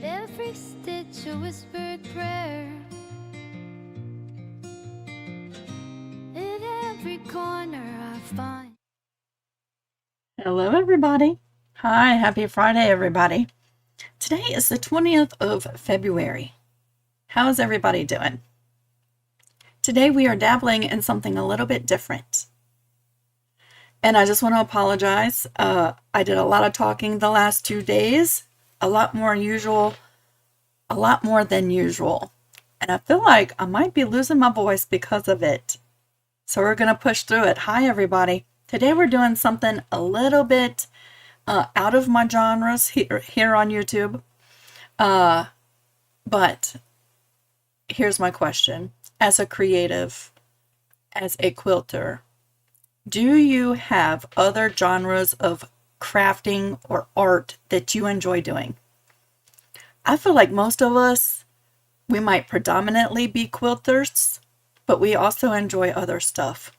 every stitch a whispered prayer. In every corner I find. Hello, everybody. Hi, happy Friday, everybody. Today is the 20th of February. How's everybody doing? Today we are dabbling in something a little bit different. And I just want to apologize. I did a lot of talking the last 2 days, a lot more than usual. And I feel like I might be losing my voice because of it. So we're going to push through it. Hi, everybody. Today we're doing something a little bit out of my genres here on YouTube. But here's my question. As a creative, as a quilter, do you have other genres of crafting or art that you enjoy doing? I feel like most of us, we might predominantly be quilters, but we also enjoy other stuff.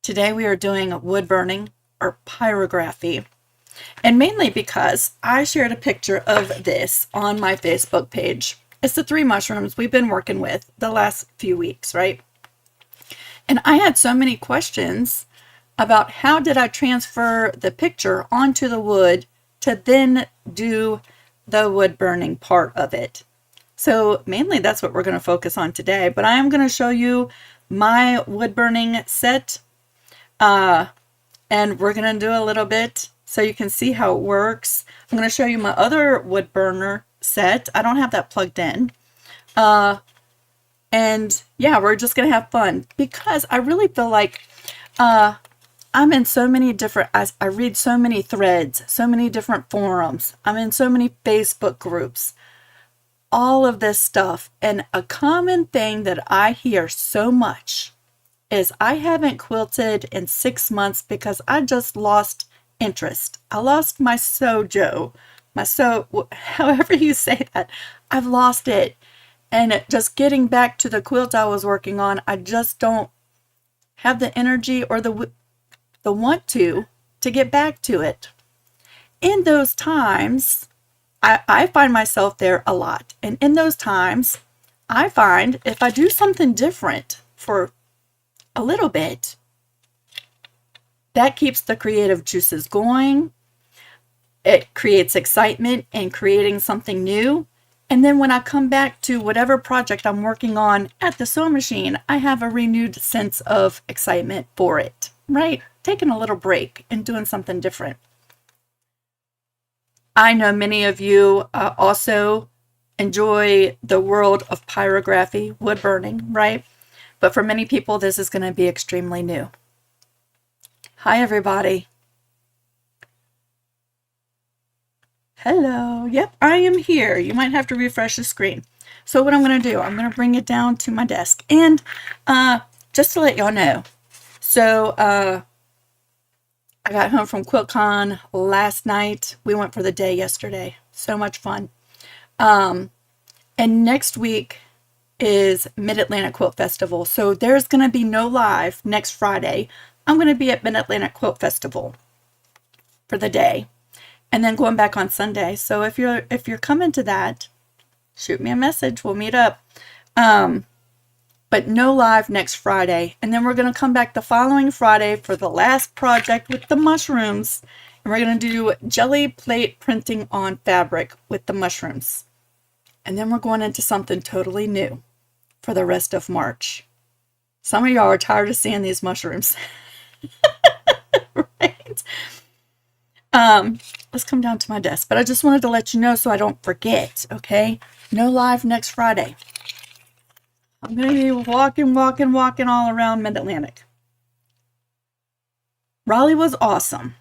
Today we are doing wood burning or pyrography, and mainly because I shared a picture of this on my Facebook page. It's the 3 mushrooms we've been working with the last few weeks, right? And I had so many questions about how did I transfer the picture onto the wood to then do the wood burning part of it. So mainly that's what we're going to focus on today, but I am going to show you my wood burning set, and we're going to do a little bit so you can see how it works. I'm going to show you my other wood burner set. I don't have that plugged in. And yeah, we're just going to have fun because I really feel like I'm in so many different, I read so many threads, so many different forums. I'm in so many Facebook groups, all of this stuff. And a common thing that I hear so much is I haven't quilted in 6 months because I just lost interest. I lost my sojo, however you say that. I've lost it. And just getting back to the quilt I was working on, I just don't have the energy or the want to get back to it. In those times, I find myself there a lot. And in those times, I find if I do something different for a little bit, that keeps the creative juices going. It creates excitement in creating something new. And then when I come back to whatever project I'm working on at the sewing machine, I have a renewed sense of excitement for it, right? Taking a little break and doing something different. I know many of you also enjoy the world of pyrography, wood burning, right? But for many people, this is going to be extremely new. Hi, everybody. Hello. Yep, I am here. You might have to refresh the screen. So what I'm going to do, I'm going to bring it down to my desk. And just to let y'all know, so I got home from QuiltCon last night. We went for the day yesterday. So much fun. And next week is Mid-Atlantic Quilt Festival. So there's going to be no live next Friday. I'm going to be at Mid-Atlantic Quilt Festival for the day. And then going back on Sunday. So if you're coming to that, shoot me a message. We'll meet up. But no live next Friday. And then we're going to come back the following Friday for the last project with the mushrooms. And we're going to do jelly plate printing on fabric with the mushrooms. And then we're going into something totally new for the rest of March. Some of y'all are tired of seeing these mushrooms. Right? Let's come down to my desk. But I just wanted to let you know so I don't forget, okay? No live next Friday. I'm going to be walking all around Mid-Atlantic. Raleigh was awesome.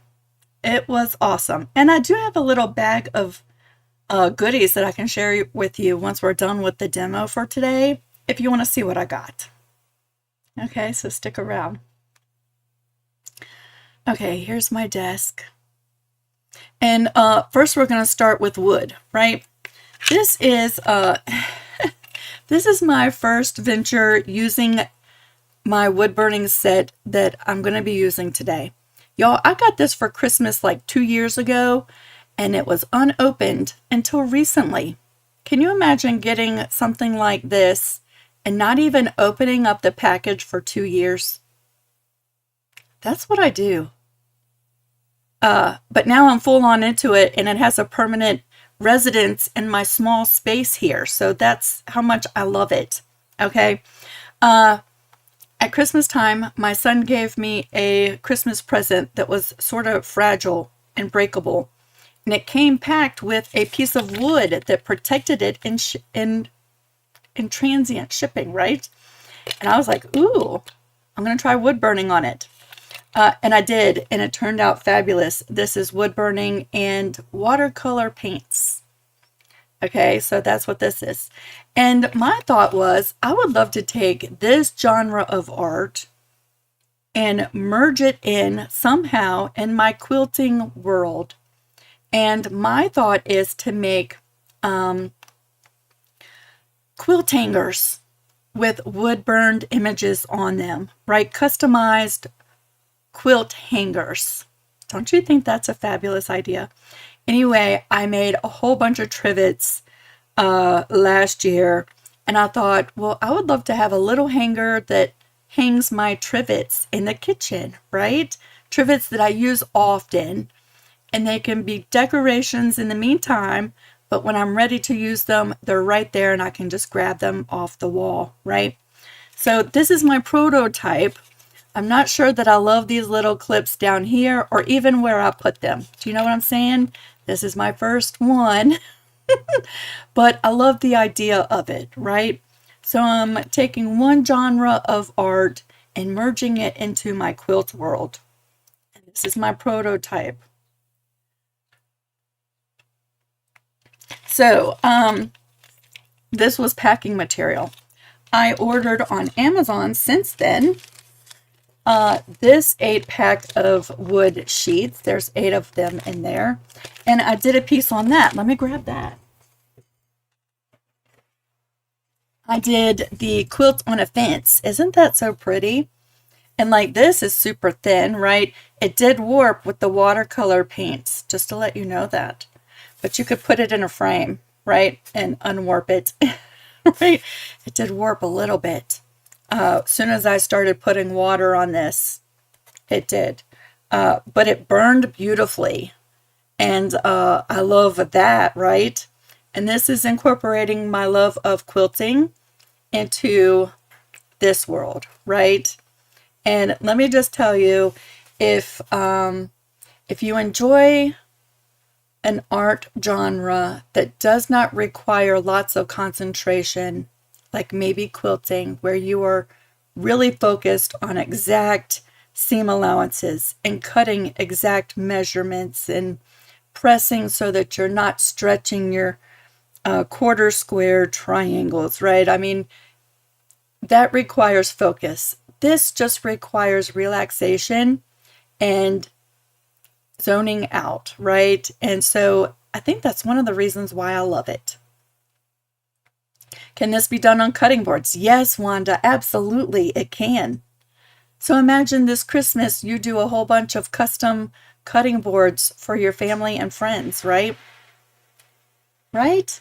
It was awesome. And I do have a little bag of goodies that I can share with you once we're done with the demo for today, if you want to see what I got. Okay, so stick around. Okay, here's my desk. And first we're going to start with wood, right? This is this is my first venture using my wood burning set that I'm going to be using today. Y'all, I got this for Christmas like 2 years ago, and it was unopened until recently. Can you imagine getting something like this and not even opening up the package for 2 years? That's what I do. But now I'm full on into it, and it has a permanent residence in my small space here. So that's how much I love it. Okay. At Christmas time, my son gave me a Christmas present that was sort of fragile and breakable. And it came packed with a piece of wood that protected it in transient shipping, right? And I was like, ooh, I'm going to try wood burning on it. And I did, and it turned out fabulous. This is wood burning and watercolor paints. Okay, so that's what this is. And my thought was, I would love to take this genre of art and merge it in somehow in my quilting world. And my thought is to make quilt hangers with wood burned images on them, right? Customized quilt hangers. Don't you think that's a fabulous idea? Anyway, I made a whole bunch of trivets last year, and I thought, well, I would love to have a little hanger that hangs my trivets in the kitchen, right? Trivets that I use often, and they can be decorations in the meantime, but when I'm ready to use them, they're right there and I can just grab them off the wall, right? So this is my prototype. I'm not sure that I love these little clips down here or even where I put them. Do you know what I'm saying? This is my first one, but I love the idea of it, right? So I'm taking one genre of art and merging it into my quilt world. And this is my prototype. So this was packing material. I ordered on Amazon since then this 8-pack of wood sheets. There's 8 of them in there. And I did a piece on that. Let me grab that. I did the quilt on a fence. Isn't that so pretty? And like this is super thin, right? It did warp with the watercolor paints, just to let you know that. But you could put it in a frame, right? And unwarp it, right? It did warp a little bit. As soon as I started putting water on this, it did. But it burned beautifully. And I love that, right? And this is incorporating my love of quilting into this world, right? And let me just tell you, if you enjoy an art genre that does not require lots of concentration, like maybe quilting, where you are really focused on exact seam allowances and cutting exact measurements and pressing so that you're not stretching your quarter square triangles, right? I mean, that requires focus. This just requires relaxation and zoning out, right? And so I think that's one of the reasons why I love it. Can this be done on cutting boards? Yes, Wanda, absolutely, it can. So imagine this Christmas you do a whole bunch of custom cutting boards for your family and friends, right? Right?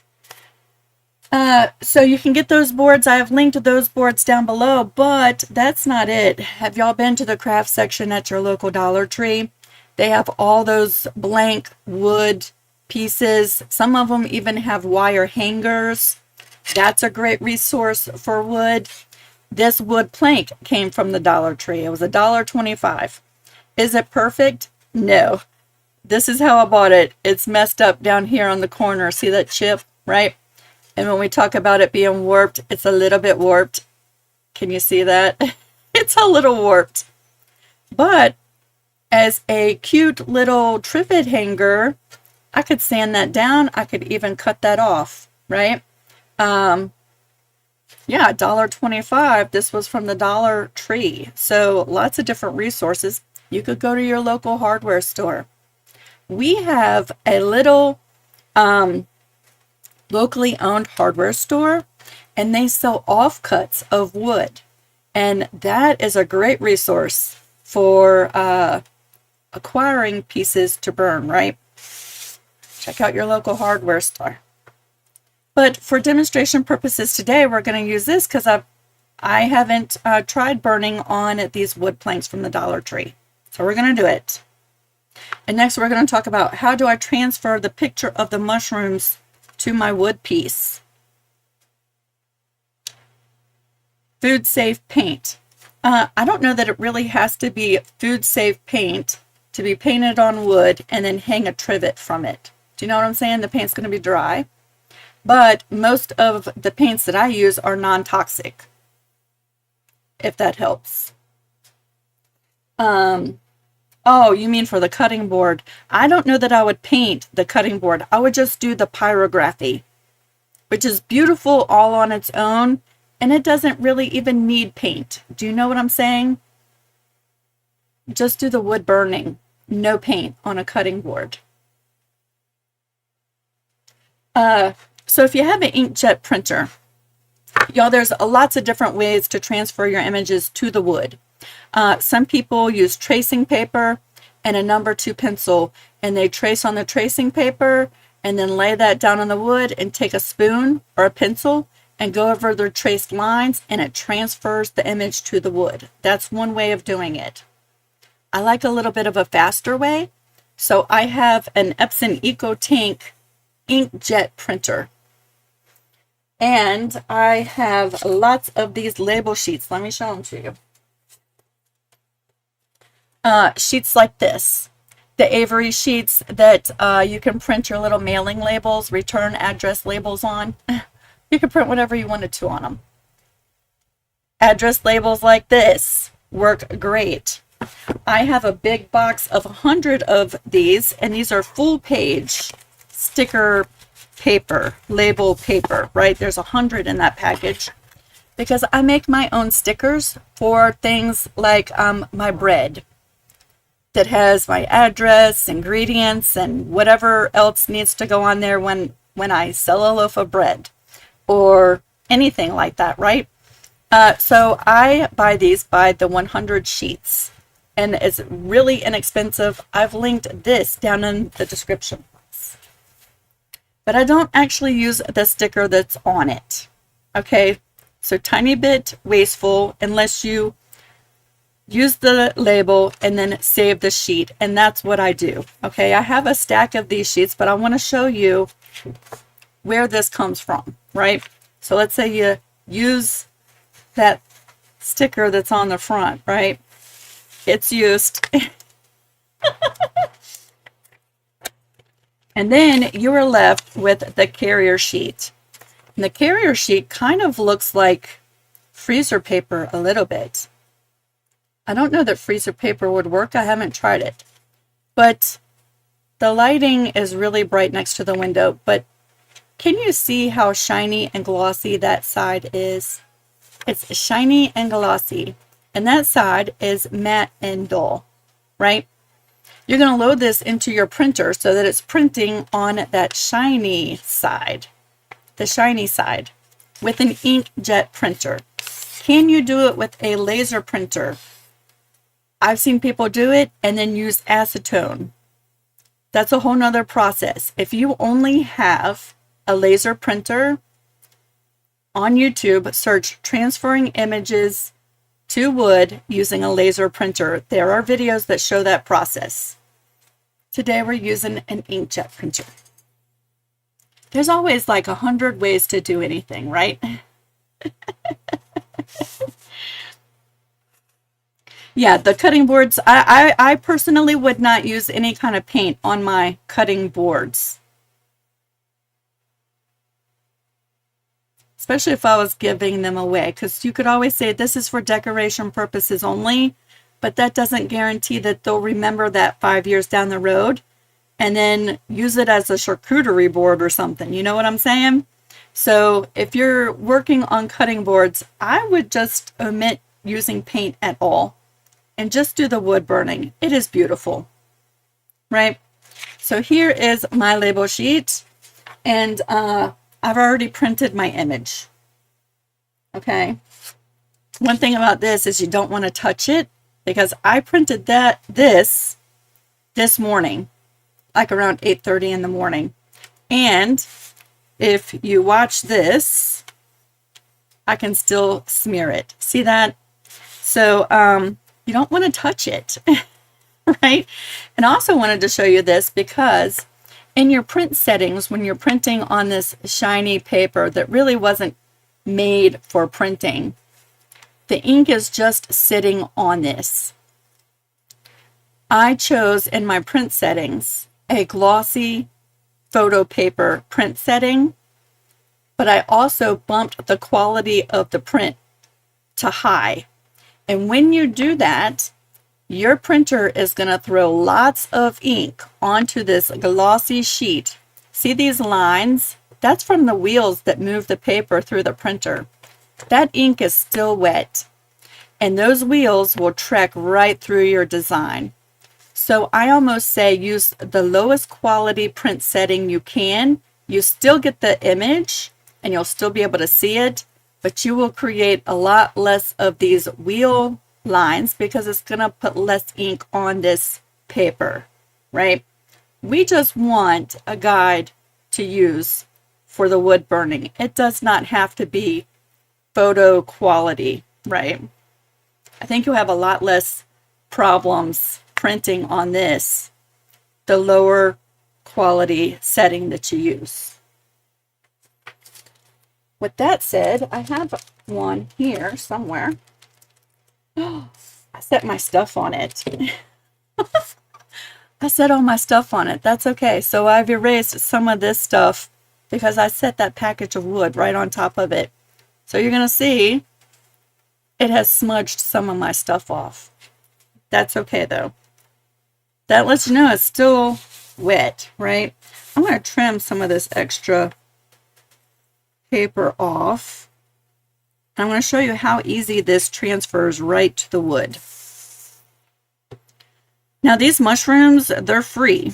So you can get those boards. I have linked to those boards down below, but that's not it. Have y'all been to the craft section at your local Dollar Tree? They have all those blank wood pieces. Some of them even have wire hangers. That's a great resource for wood. This wood plank came from the Dollar Tree. It was $1.25. Is it perfect? No. This is how I bought it. It's messed up down here on the corner. See that chip, right? And when we talk about it being warped, it's a little bit warped. Can you see that? It's a little warped. But as a cute little trivet hanger, I could sand that down. I could even cut that off, right? Yeah, $1.25. This was from the Dollar Tree. So lots of different resources. You could go to your local hardware store. We have a little locally owned hardware store, and they sell offcuts of wood. And that is a great resource for acquiring pieces to burn, right? check out your local hardware store. But for demonstration purposes today, we're going to use this because I haven't tried burning on these wood planks from the Dollar Tree. So we're going to do it. And next we're going to talk about how do I transfer the picture of the mushrooms to my wood piece. Food safe paint. I don't know that it really has to be food safe paint to be painted on wood and then hang a trivet from it. Do you know what I'm saying? The paint's going to be dry. But most of the paints that I use are non-toxic, if that helps. Oh, you mean for the cutting board? I don't know that I would paint the cutting board. I would just do the pyrography, which is beautiful all on its own, and it doesn't really even need paint. Do you know what I'm saying? Just do the wood burning, no paint on a cutting board. So if you have an inkjet printer, y'all, there's lots of different ways to transfer your images to the wood. Some people use tracing paper and a number 2 pencil, and they trace on the tracing paper and then lay that down on the wood and take a spoon or a pencil and go over their traced lines, and it transfers the image to the wood. That's one way of doing it. I like a little bit of a faster way, so I have an Epson EcoTank inkjet printer. And I have lots of these label sheets. Let me show them to you. Sheets like this. The Avery sheets that you can print your little mailing labels, return address labels on. You can print whatever you wanted to on them. Address labels like this work great. I have a big box of 100 of these, and these are full page sticker paper, label paper, right? There's 100 in that package because I make my own stickers for things like my bread that has my address, ingredients, and whatever else needs to go on there when I sell a loaf of bread or anything like that, right? So I buy these by the 100 sheets, and it's really inexpensive. I've linked this down in the description box. But I don't actually use the sticker that's on it. Okay, so tiny bit wasteful unless you use the label and then save the sheet, and that's what I do. Okay, I have a stack of these sheets, but I want to show you where this comes from, right? So let's say you use that sticker that's on the front, right? It's used. And then you are left with the carrier sheet. And the carrier sheet kind of looks like freezer paper a little bit. I don't know that freezer paper would work. I haven't tried it. But the lighting is really bright next to the window. But can you see how shiny and glossy that side is? It's shiny and glossy. And that side is matte and dull, right? You're going to load this into your printer so that it's printing on that shiny side, the shiny side, with an inkjet printer. Can you do it with a laser printer? I've seen people do it and then use acetone. That's a whole nother process. If you only have a laser printer, on YouTube, search transferring images to wood using a laser printer. There are videos that show that process. Today we're using an inkjet printer. There's always like 100 ways to do anything, right? Yeah, the cutting boards, I personally would not use any kind of paint on my cutting boards. Especially if I was giving them away, because you could always say this is for decoration purposes only, but that doesn't guarantee that they'll remember that 5 years down the road and then use it as a charcuterie board or something. You know what I'm saying? So if you're working on cutting boards, I would just omit using paint at all and just do the wood burning. It is beautiful, right? So here is my label sheet, and I've already printed my image. Okay. One thing about this is you don't want to touch it, because I printed this morning, like around 8:30 in the morning. And if you watch this, I can still smear it. See that? So you don't want to touch it, right? And I also wanted to show you this because in your print settings, when you're printing on this shiny paper that really wasn't made for printing, the ink is just sitting on this. I chose in my print settings a glossy photo paper print setting, but I also bumped the quality of the print to high. And when you do that, your printer is going to throw lots of ink onto this glossy sheet. See these lines? That's from the wheels that move the paper through the printer. That ink is still wet, and those wheels will track right through your design. So I almost say use the lowest quality print setting you can. You still get the image, and you'll still be able to see it, but you will create a lot less of these wheel lines because it's going to put less ink on this paper, right? We just want a guide to use for the wood burning. It does not have to be photo quality, right? I think you'll have a lot less problems printing on this, the lower quality setting that you use. With that said, I have one here somewhere. I set my stuff on it. I set all my stuff on it. That's okay. So I've erased some of this stuff because I set that package of wood right on top of it. So you're going to see it has smudged some of my stuff off. That's okay though. That lets you know it's still wet, right? I'm going to trim some of this extra paper off. I'm going to show you how easy this transfers right to the wood. Now these mushrooms, they're free.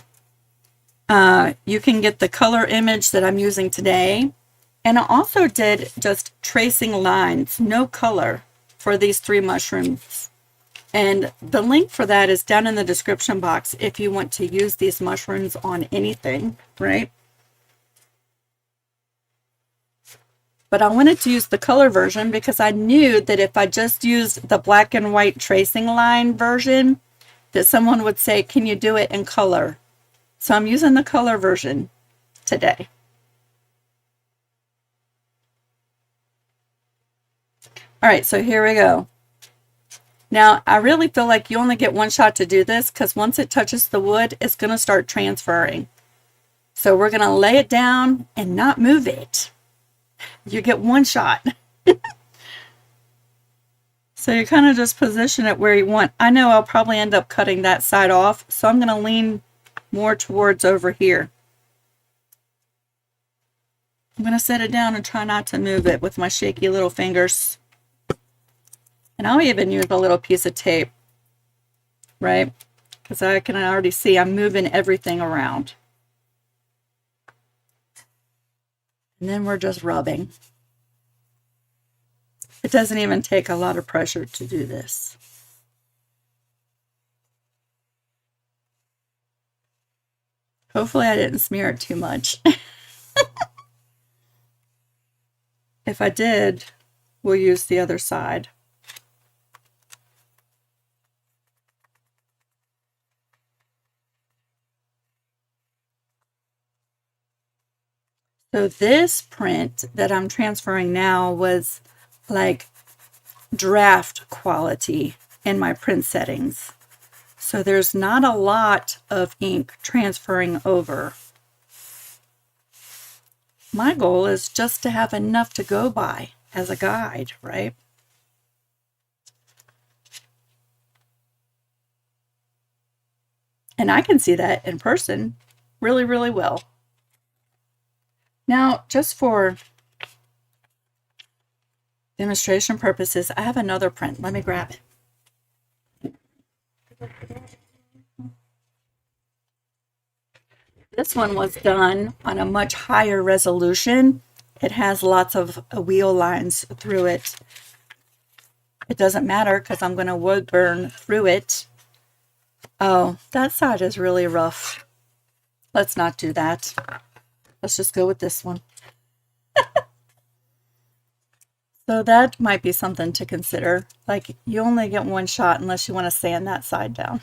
You can get the color image that I'm using today. And I also did just tracing lines, no color, for these 3 mushrooms. And the link for that is down in the description box if you want to use these mushrooms on anything, right? But I wanted to use the color version because I knew that if I just used the black and white tracing line version, that someone would say, can you do it in color? So I'm using the color version today. All right, so here we go. Now, I really feel like you only get one shot to do this because once it touches the wood, it's going to start transferring. So we're going to lay it down and not move it. You get one shot. So you kind of just position it where you want. I know I'll probably end up cutting that side off, so I'm going to lean more towards over here. I'm going to set it down and try not to move it with my shaky little fingers. And I'll even use a little piece of tape, right? Because I can already see I'm moving everything around. And then we're just rubbing. It doesn't even take a lot of pressure to do this. Hopefully I didn't smear it too much. If I did, we'll use the other side. So this print that I'm transferring now was like draft quality in my print settings. So there's not a lot of ink transferring over. My goal is just to have enough to go by as a guide, right? And I can see that in person really, really well. Now, just for demonstration purposes, I have another print. Let me grab it. This one was done on a much higher resolution. It has lots of wheel lines through it. It doesn't matter because I'm going to wood burn through it. Oh, that side is really rough. Let's not do that. Let's just go with this one. So that might be something to consider. Like, you only get one shot unless you want to sand that side down.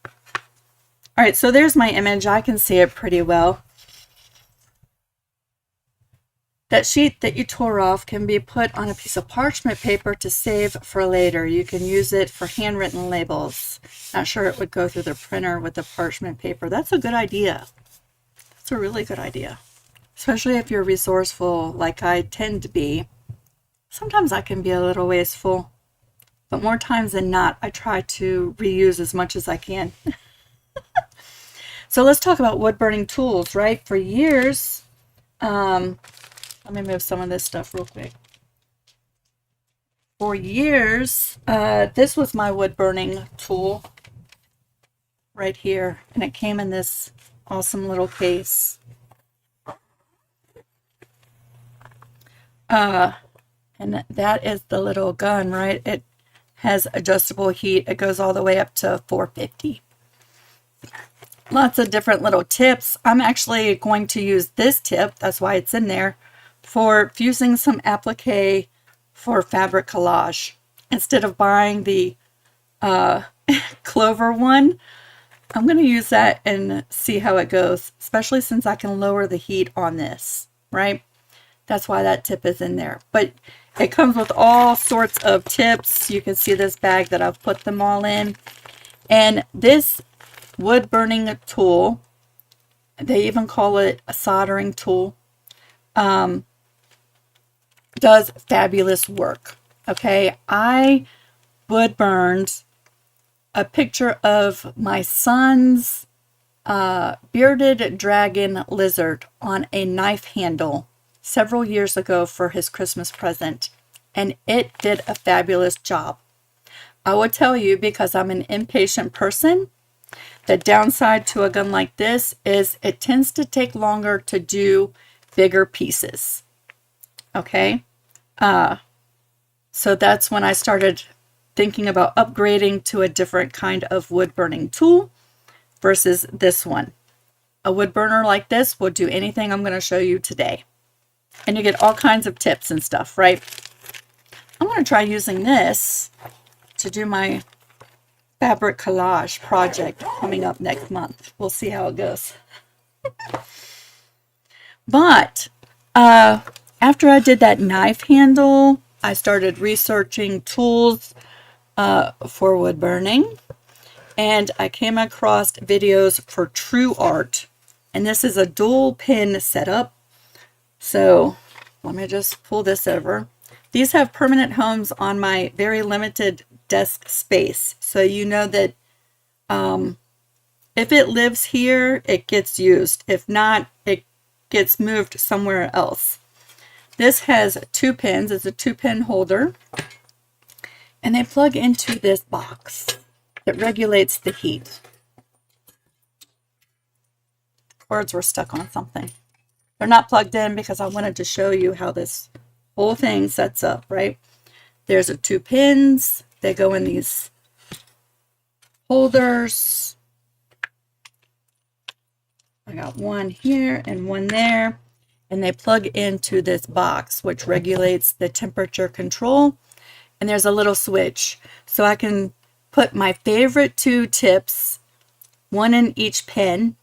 All right, so there's my image. I can see it pretty well. That sheet that you tore off can be put on a piece of parchment paper to save for later. You can use it for handwritten labels. Not sure it would go through the printer with the parchment paper. That's a good idea. That's a really good idea. Especially if you're resourceful like I tend to be. Sometimes I can be a little wasteful, but more times than not, I try to reuse as much as I can. So let's talk about wood burning tools, right? For years, let me move some of this stuff real quick. For years, this was my wood burning tool right here, and it came in this awesome little case. And that is the little gun, right? It has adjustable heat. It goes all the way up to 450. Lots of different little tips. I'm actually going to use this tip, that's why it's in there, for fusing some applique for fabric collage. Instead of buying the clover one, I'm going to use that and see how it goes, especially since I can lower the heat on this, right? That's why that tip is in there. But it comes with all sorts of tips. You can see this bag that I've put them all in. And this wood burning tool, they even call it a soldering tool, does fabulous work. Okay, I wood burned a picture of my son's bearded dragon lizard on a knife handle several years ago for his Christmas present, and it did a fabulous job. I will tell you, because I'm an impatient person, the downside to a gun like this is it tends to take longer to do bigger pieces. Okay, so that's when I started thinking about upgrading to a different kind of wood burning tool versus this one. A wood burner like this will do anything I'm going to show you today. And you get all kinds of tips and stuff, right? I'm going to try using this to do my fabric collage project coming up next month. We'll see how it goes. But after I did that knife handle, I started researching tools for wood burning, and I came across videos for True Art, and this is a dual pin setup. So let me just pull this over. These have permanent homes on my very limited desk space, so you know that if it lives here, it gets used. If not, it gets moved somewhere else. This has 2 pins. It's a 2-pin holder, and they plug into this box that regulates the heat. Cords were stuck on something. They're not plugged in because I wanted to show you how this whole thing sets up, right? There's 2 pins. They go in these holders. I got one here and one there. And they plug into this box, which regulates the temperature control. And there's a little switch. So I can put my favorite 2 tips, one in each pin,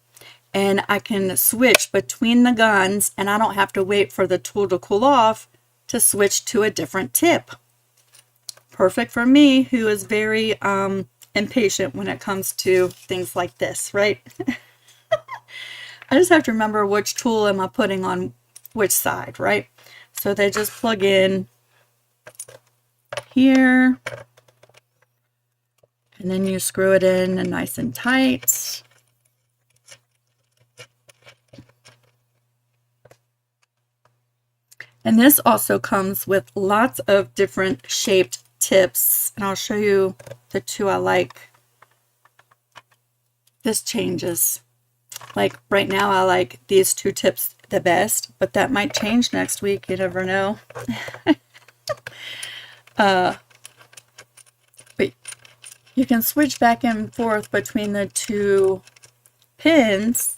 and I can switch between the guns, and I don't have to wait for the tool to cool off to switch to a different tip. Perfect for me, who is very impatient when it comes to things like this, right? I just have to remember which tool am I putting on which side, right? So they just plug in here, and then you screw it in and nice and tight. And this also comes with lots of different shaped tips, and I'll show you the 2 I like. This changes. Like right now I like these 2 tips the best, but that might change next week. You never know. But you can switch back and forth between the 2 pins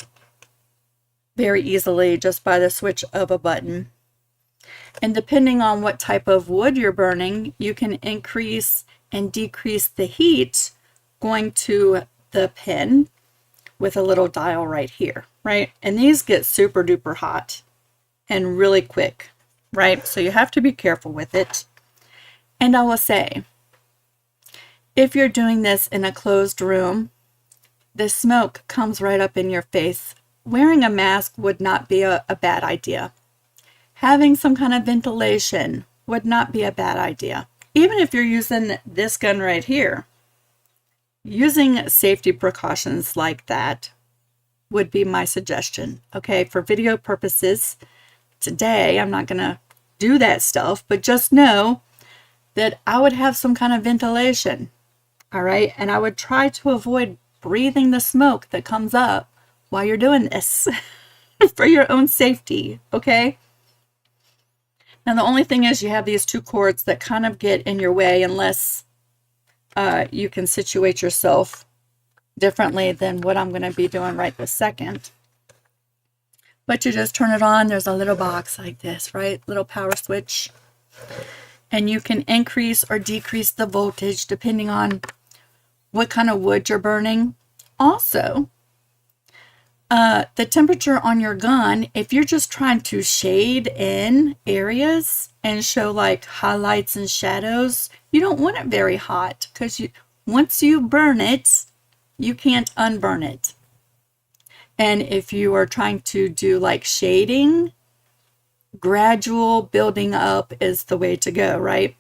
very easily just by the switch of a button. And depending on what type of wood you're burning, you can increase and decrease the heat going to the pin with a little dial right here, right? And these get super duper hot and really quick, right? So you have to be careful with it. And I will say, if you're doing this in a closed room, the smoke comes right up in your face. Wearing a mask would not be a bad idea. Having some kind of ventilation would not be a bad idea. Even if you're using this gun right here, using safety precautions like that would be my suggestion. Okay, for video purposes, today I'm not going to do that stuff, but just know that I would have some kind of ventilation. All right, and I would try to avoid breathing the smoke that comes up while you're doing this for your own safety. Okay. Now, the only thing is you have these two cords that kind of get in your way unless you can situate yourself differently than what I'm going to be doing right this second. But you just turn it on. There's a little box like this, right? Little power switch. And you can increase or decrease the voltage depending on what kind of wood you're burning. Also, the temperature on your gun, if you're just trying to shade in areas and show like highlights and shadows, you don't want it very hot because once you burn it, you can't unburn it. And if you are trying to do like shading, gradual building up is the way to go, right?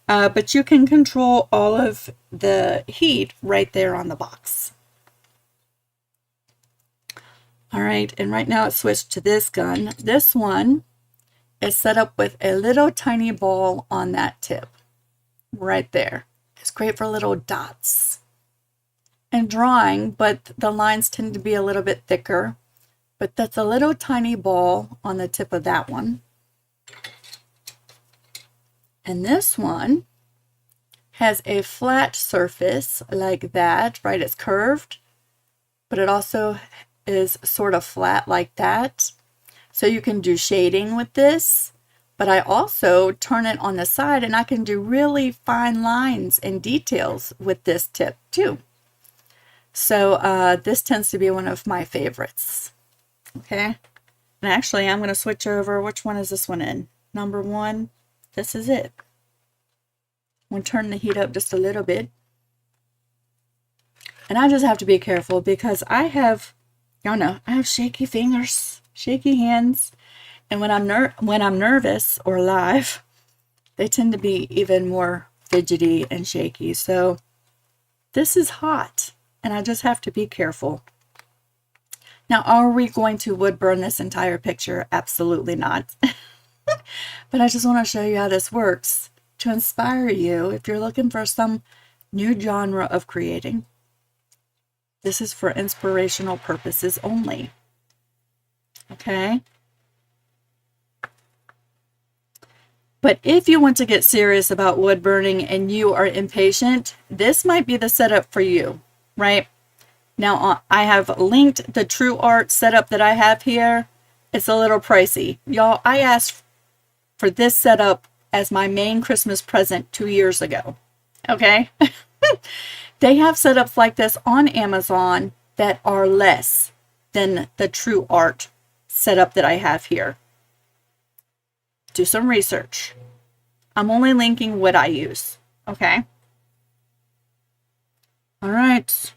But you can control all of the heat right there on the box. All right, and right now it's switched to this gun. This one is set up with a little tiny ball on that tip right there. It's great for little dots and drawing, but the lines tend to be a little bit thicker. But that's a little tiny ball on the tip of that one. And this one has a flat surface like that, right? It's curved, but it also is sort of flat like that. So you can do shading with this, but I also turn it on the side and I can do really fine lines and details with this tip too. So this tends to be one of my favorites. Okay. And actually I'm going to switch over. Which one is this one in? Number 1. This is it. I'm going to turn the heat up just a little bit. And I just have to be careful because I have, y'all know, I have shaky fingers, shaky hands. And when I'm nervous or live, they tend to be even more fidgety and shaky. So this is hot and I just have to be careful. Now, are we going to wood burn this entire picture? Absolutely not. But I just want to show you how this works to inspire you if you're looking for some new genre of creating. This is for inspirational purposes only. Okay? But if you want to get serious about wood burning and you are impatient, this might be the setup for you, right? Now, I have linked the True Art setup that I have here. It's a little pricey. Y'all, I asked for this setup as my main Christmas present 2 years ago. Okay? They have setups like this on Amazon that are less than the True Art setup that I have here. Do some research. I'm only linking what I use. Okay? All right.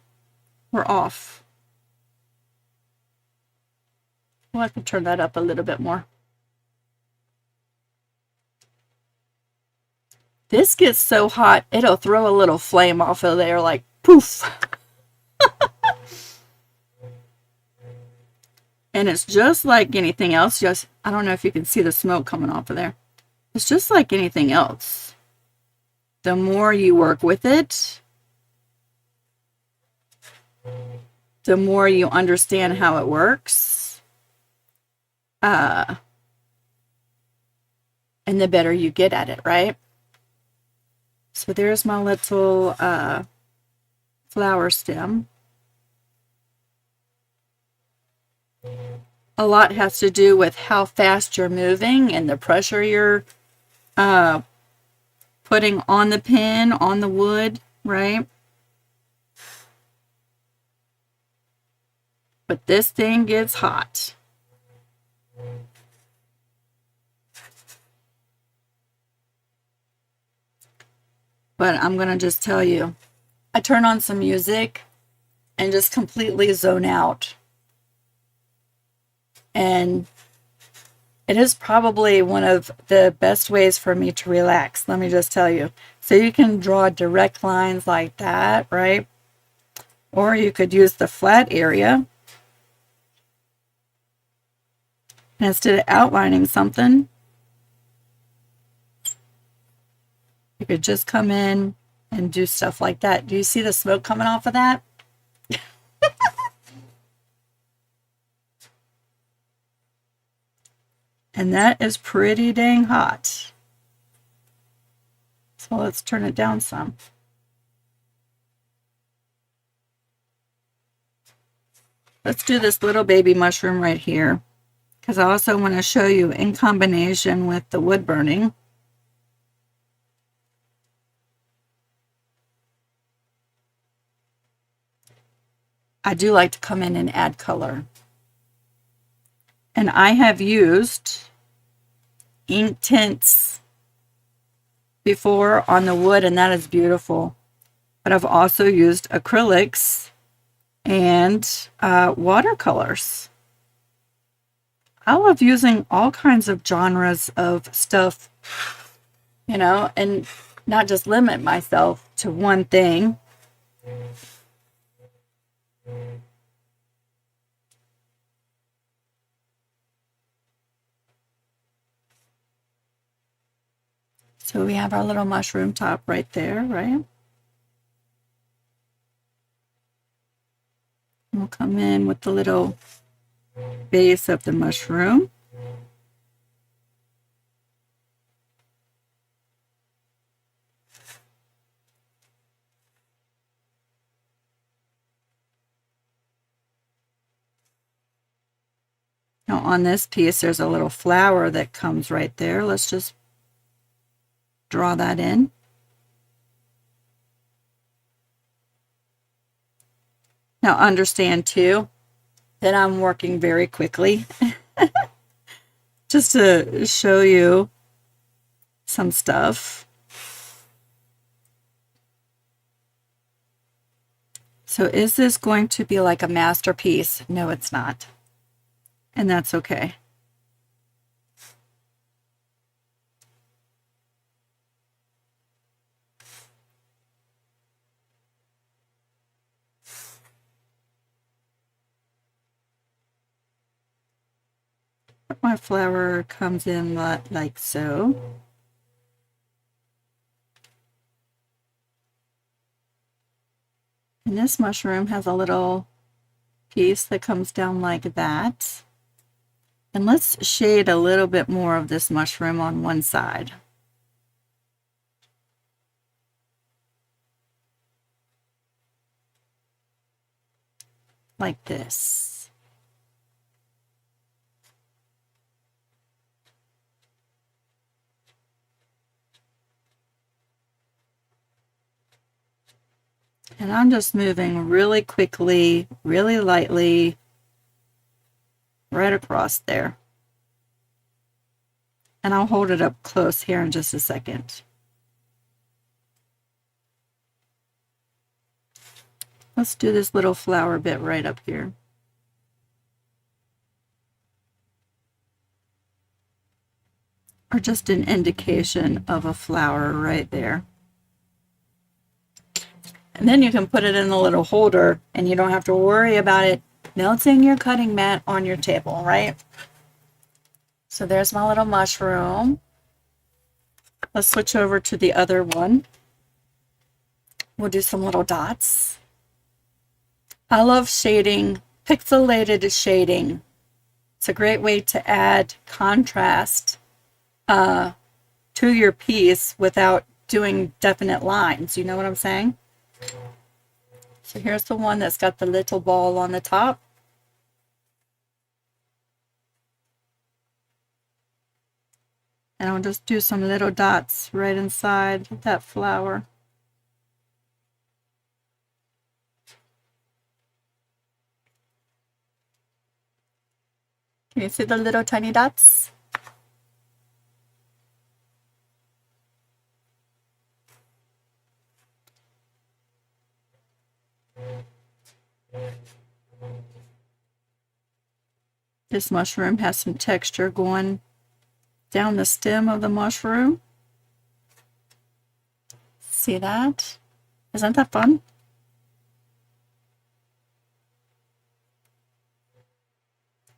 We're off. Well, I can turn that up a little bit more. This gets so hot, it'll throw a little flame off of there like poof. And it's just like anything else. Just, I don't know if you can see the smoke coming off of there. It's just like anything else. The more you work with it, the more you understand how it works, and the better you get at it, right? So there's my little flower stem. a lot has to do with how fast you're moving and the pressure you're putting on the pin, on the wood, right? But this thing gets hot. But I'm going to just tell you, I turn on some music and just completely zone out. And it is probably one of the best ways for me to relax, let me just tell you. So you can draw direct lines like that, right? Or you could use the flat area. And instead of outlining something, you could just come in and do stuff like that. Do you see the smoke coming off of that? And that is pretty dang hot. So let's turn it down some. Let's do this little baby mushroom right here, because I also want to show you in combination with the wood burning. I do like to come in and add color. And I have used ink tints before on the wood, and that is beautiful. But I've also used acrylics and watercolors. I love using all kinds of genres of stuff, you know, and not just limit myself to one thing. So we have our little mushroom top right there, right? We'll come in with the little base of the mushroom. Now on this piece, there's a little flower that comes right there. Let's just draw that in. Now understand too that I'm working very quickly just to show you some stuff. So is this going to be like a masterpiece? No, it's not. And that's okay. My flower comes in like so. And this mushroom has a little piece that comes down like that. And let's shade a little bit more of this mushroom on one side. Like this. And I'm just moving really quickly, really lightly, right across there. And I'll hold it up close here in just a second. Let's do this little flower bit right up here. Or just an indication of a flower right there. And then you can put it in the little holder and you don't have to worry about it melting your cutting mat on your table, right? So there's my little mushroom. Let's switch over to the other one. We'll do some little dots. I love shading, pixelated shading. It's a great way to add contrast to your piece without doing definite lines. You know what I'm saying? So here's the one that's got the little ball on the top. And I'll just do some little dots right inside that flower. Can you see the little tiny dots? This mushroom has some texture going down the stem of the mushroom. See that? Isn't that fun?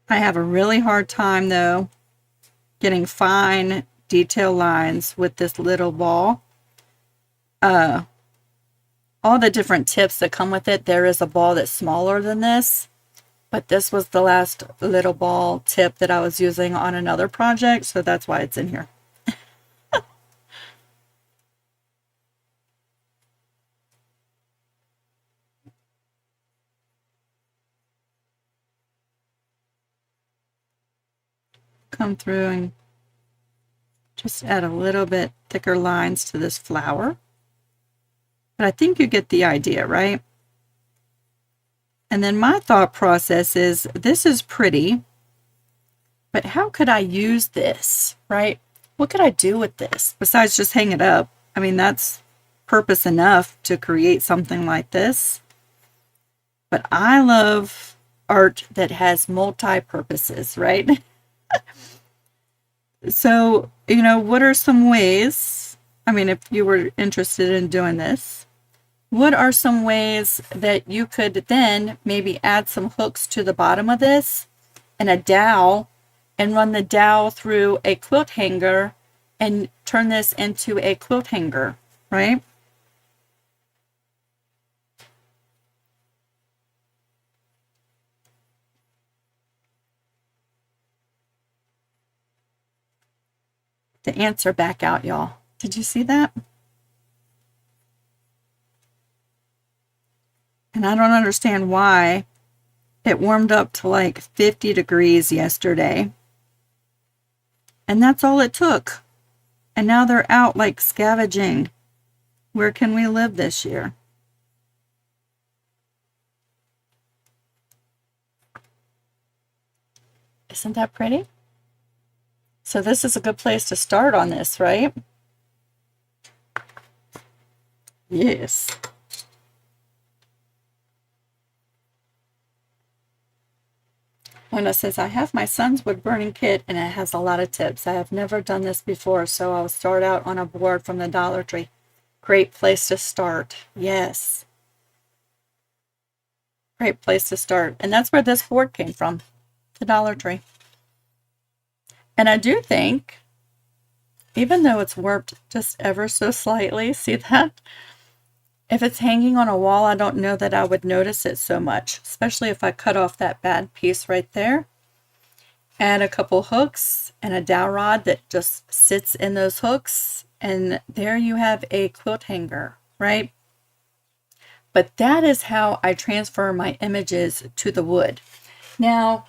I have a really hard time though getting fine detail lines with this little ball. All the different tips that come with it, there is a ball that's smaller than this, but this was the last little ball tip that I was using on another project, so that's why it's in here. Come through and just add a little bit thicker lines to this flower. But I think you get the idea, right? And then my thought process is, this is pretty, but how could I use this, right? What could I do with this besides just hang it up? I mean, that's purpose enough to create something like this. But I love art that has multi-purposes, right? So, you know, what are some ways, I mean, if you were interested in doing this, what are some ways that you could then maybe add some hooks to the bottom of this and a dowel and run the dowel through a quilt hanger and turn this into a quilt hanger, right? The ants are back out, y'all. Did you see that? And I don't understand why it warmed up to like 50 degrees yesterday. And that's all it took. And now they're out like scavenging. Where can we live this year? Isn't that pretty? So this is a good place to start on this, right? Yes. Luna says, I have my son's wood burning kit and it has a lot of tips. I have never done this before, so I'll start out on a board from the Dollar Tree. Great place to start. Yes. Great place to start. And that's where this board came from, the Dollar Tree. And I do think, even though it's warped just ever so slightly, see that? If it's hanging on a wall, I don't know that I would notice it so much, especially if I cut off that bad piece right there. Add a couple hooks and a dowel rod that just sits in those hooks, and there you have a quilt hanger, right? But that is how I transfer my images to the wood. Now,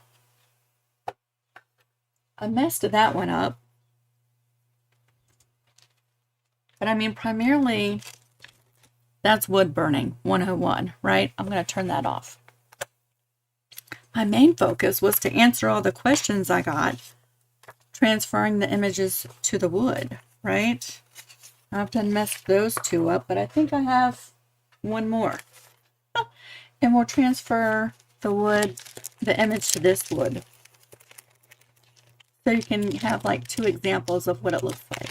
I messed that one up. But I mean, primarily, that's wood burning 101, right? I'm going to turn that off. My main focus was to answer all the questions I got, transferring the images to the wood, right? I've done messed those two up, but I think I have one more. And we'll transfer the wood, the image to this wood. So you can have like two examples of what it looks like.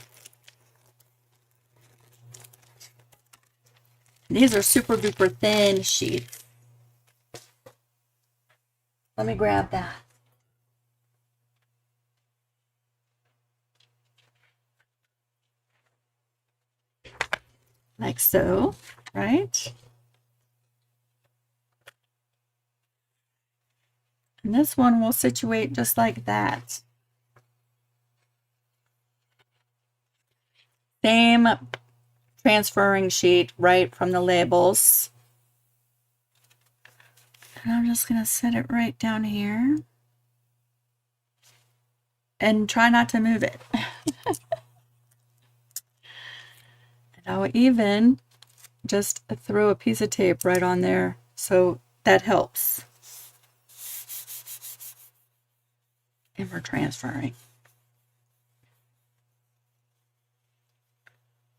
These are super duper thin sheets. Let me grab that. Like so, right? And this one will situate just like that. Same transferring sheet right from the labels. And I'm just going to set it right down here. And try not to move it. I'll even just throw a piece of tape right on there, so that helps. And we're transferring.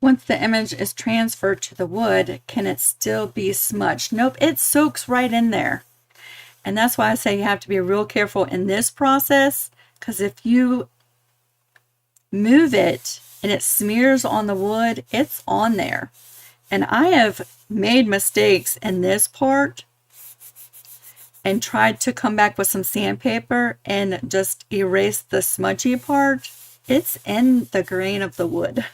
Once the image is transferred to the wood, can it still be smudged? Nope, it soaks right in there. And that's why I say you have to be real careful in this process, because if you move it and it smears on the wood, it's on there. And I have made mistakes in this part and tried to come back with some sandpaper and just erase the smudgy part. It's in the grain of the wood.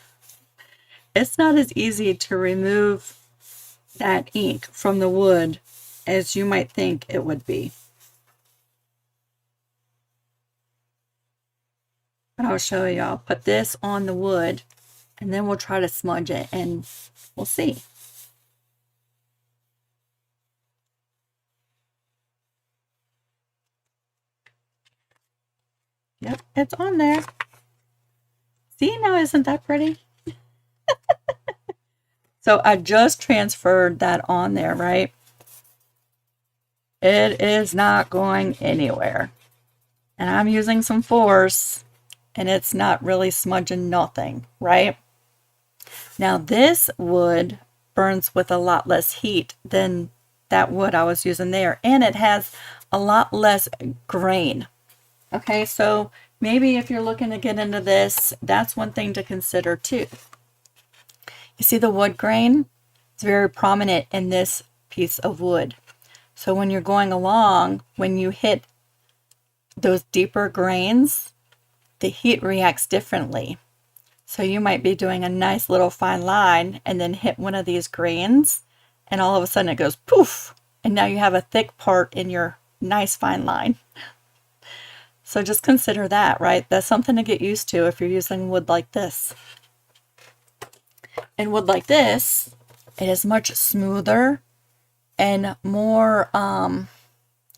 It's not as easy to remove that ink from the wood as you might think it would be. But I'll show you. I'll put this on the wood and then we'll try to smudge it and we'll see. Yep, it's on there. See, now isn't that pretty? So I just transferred that on there, right? It is not going anywhere. And I'm using some force and it's not really smudging nothing, right? Now this wood burns with a lot less heat than that wood I was using there, and it has a lot less grain. Okay, so maybe if you're looking to get into this, that's one thing to consider too. You see the wood grain? It's very prominent in this piece of wood. So when you're going along, when you hit those deeper grains, the heat reacts differently. So you might be doing a nice little fine line and then hit one of these grains and all of a sudden it goes poof, and now you have a thick part in your nice fine line. So just consider that, right? That's something to get used to if you're using wood like this. And wood like this, it is much smoother and more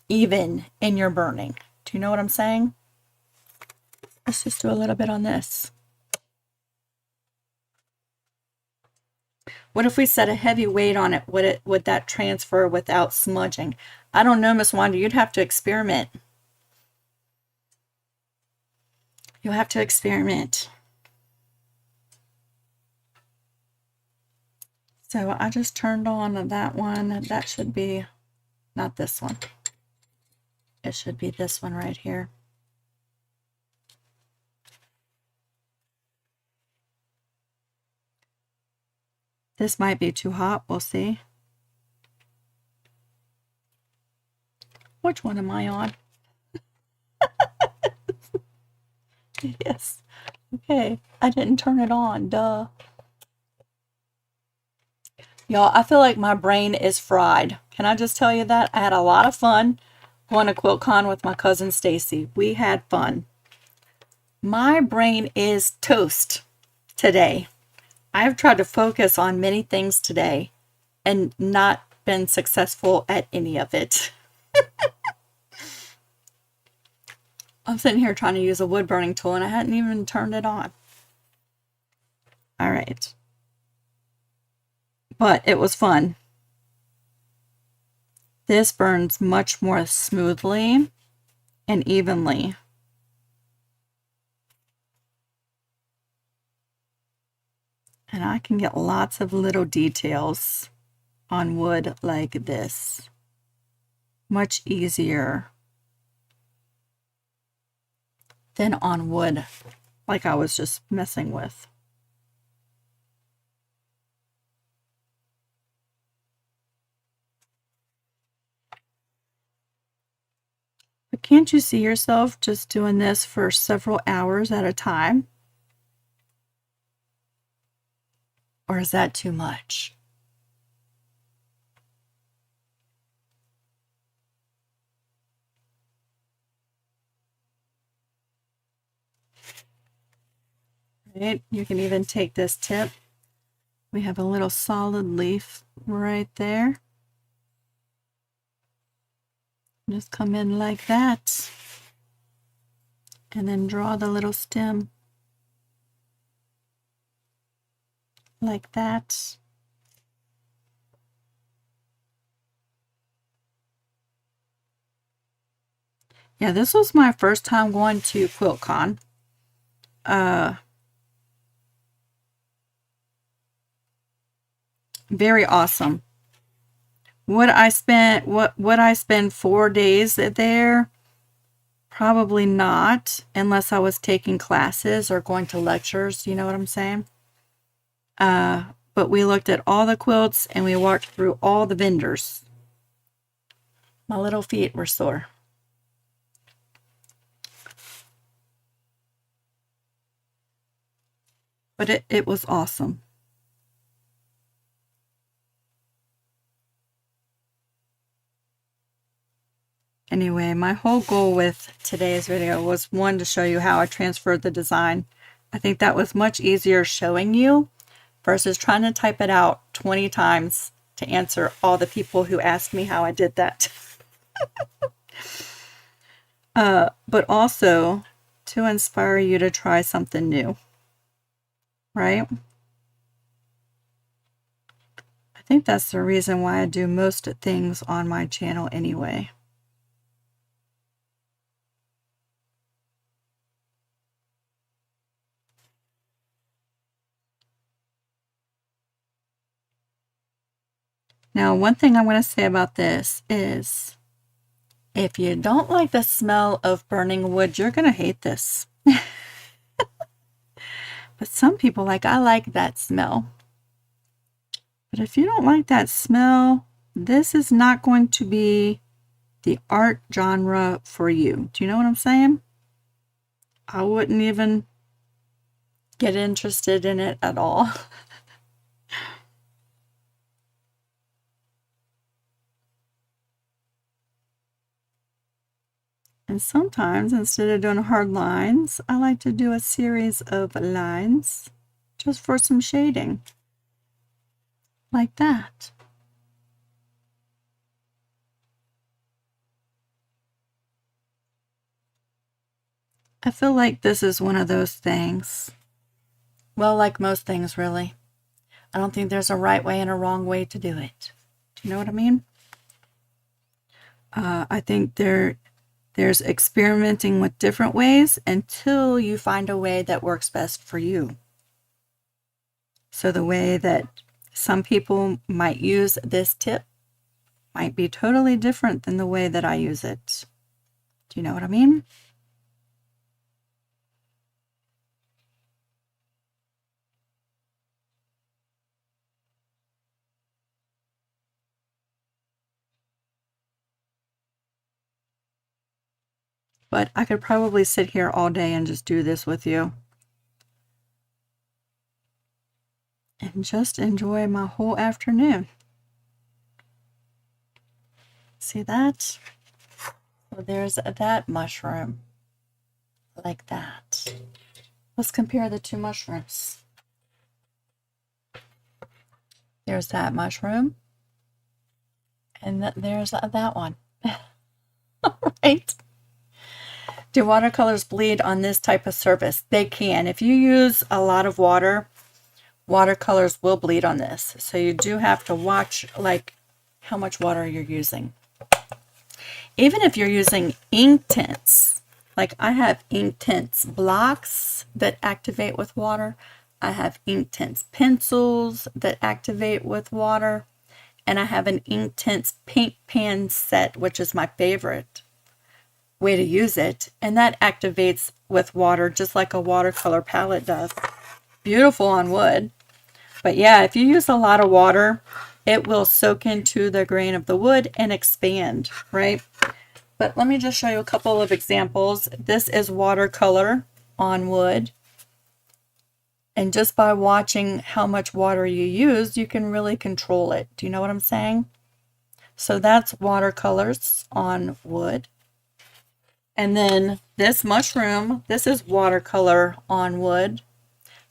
even in your burning. Do you know what I'm saying? Let's just do a little bit on this. What if we set a heavy weight on it? Would that transfer without smudging? I don't know, Miss Wanda. You'd have to experiment. You'll have to experiment. So I just turned on that one. That should be not this one. It should be this one right here. This might be too hot. We'll see. Which one am I on? Yes. Okay. I didn't turn it on. Duh. Y'all, I feel like my brain is fried. Can I just tell you that? I had a lot of fun going to QuiltCon with my cousin Stacy. We had fun. My brain is toast today. I've tried to focus on many things today and not been successful at any of it. I'm sitting here trying to use a wood burning tool and I hadn't even turned it on. All right. But it was fun. This burns much more smoothly and evenly. And I can get lots of little details on wood like this. Much easier than on wood like I was just messing with. But can't you see yourself just doing this for several hours at a time? Or is that too much? Right? You can even take this tip. We have a little solid leaf right there. Just come in like that. And then draw the little stem. like that. Yeah, this was my first time going to QuiltCon. Very awesome. Would I spend 4 days there? Probably not, unless I was taking classes or going to lectures, you know what I'm saying? But we looked at all the quilts and we walked through all the vendors. My little feet were sore. But it was awesome. Anyway, my whole goal with today's video was, one, to show you how I transferred the design. I think that was much easier showing you versus trying to type it out 20 times to answer all the people who asked me how I did that. But also to inspire you to try something new, right? I think that's the reason why I do most things on my channel anyway. Now, one thing I want to say about this is, if you don't like the smell of burning wood, you're going to hate this. But some people, like, I like that smell. But if you don't like that smell, this is not going to be the art genre for you. Do you know what I'm saying? I wouldn't even get interested in it at all. And sometimes, instead of doing hard lines, I like to do a series of lines just for some shading, like that. I feel like this is one of those things. Well, like most things, really. I don't think there's a right way and a wrong way to do it. Do you know what I mean? I think there's experimenting with different ways until you find a way that works best for you. So the way that some people might use this tip might be totally different than the way that I use it. Do you know what I mean? But I could probably sit here all day and just do this with you. And just enjoy my whole afternoon. See that? So there's that mushroom. Like that. Let's compare the two mushrooms. There's that mushroom. And there's that one. Right? Do watercolors bleed on this type of surface? They can. If you use a lot of water, watercolors will bleed on this. So you do have to watch, like, how much water you're using. Even if you're using ink tints, like I have ink tints blocks that activate with water. I have ink tints pencils that activate with water. And I have an ink tints paint pan set, which is my favorite way to use it. And that activates with water just like a watercolor palette does. Beautiful on wood. But yeah, if you use a lot of water, it will soak into the grain of the wood and expand, right? But let me just show you a couple of examples. This is watercolor on wood. And just by watching how much water you use, you can really control it. Do you know what I'm saying? So that's watercolors on wood. And then this mushroom, this is watercolor on wood.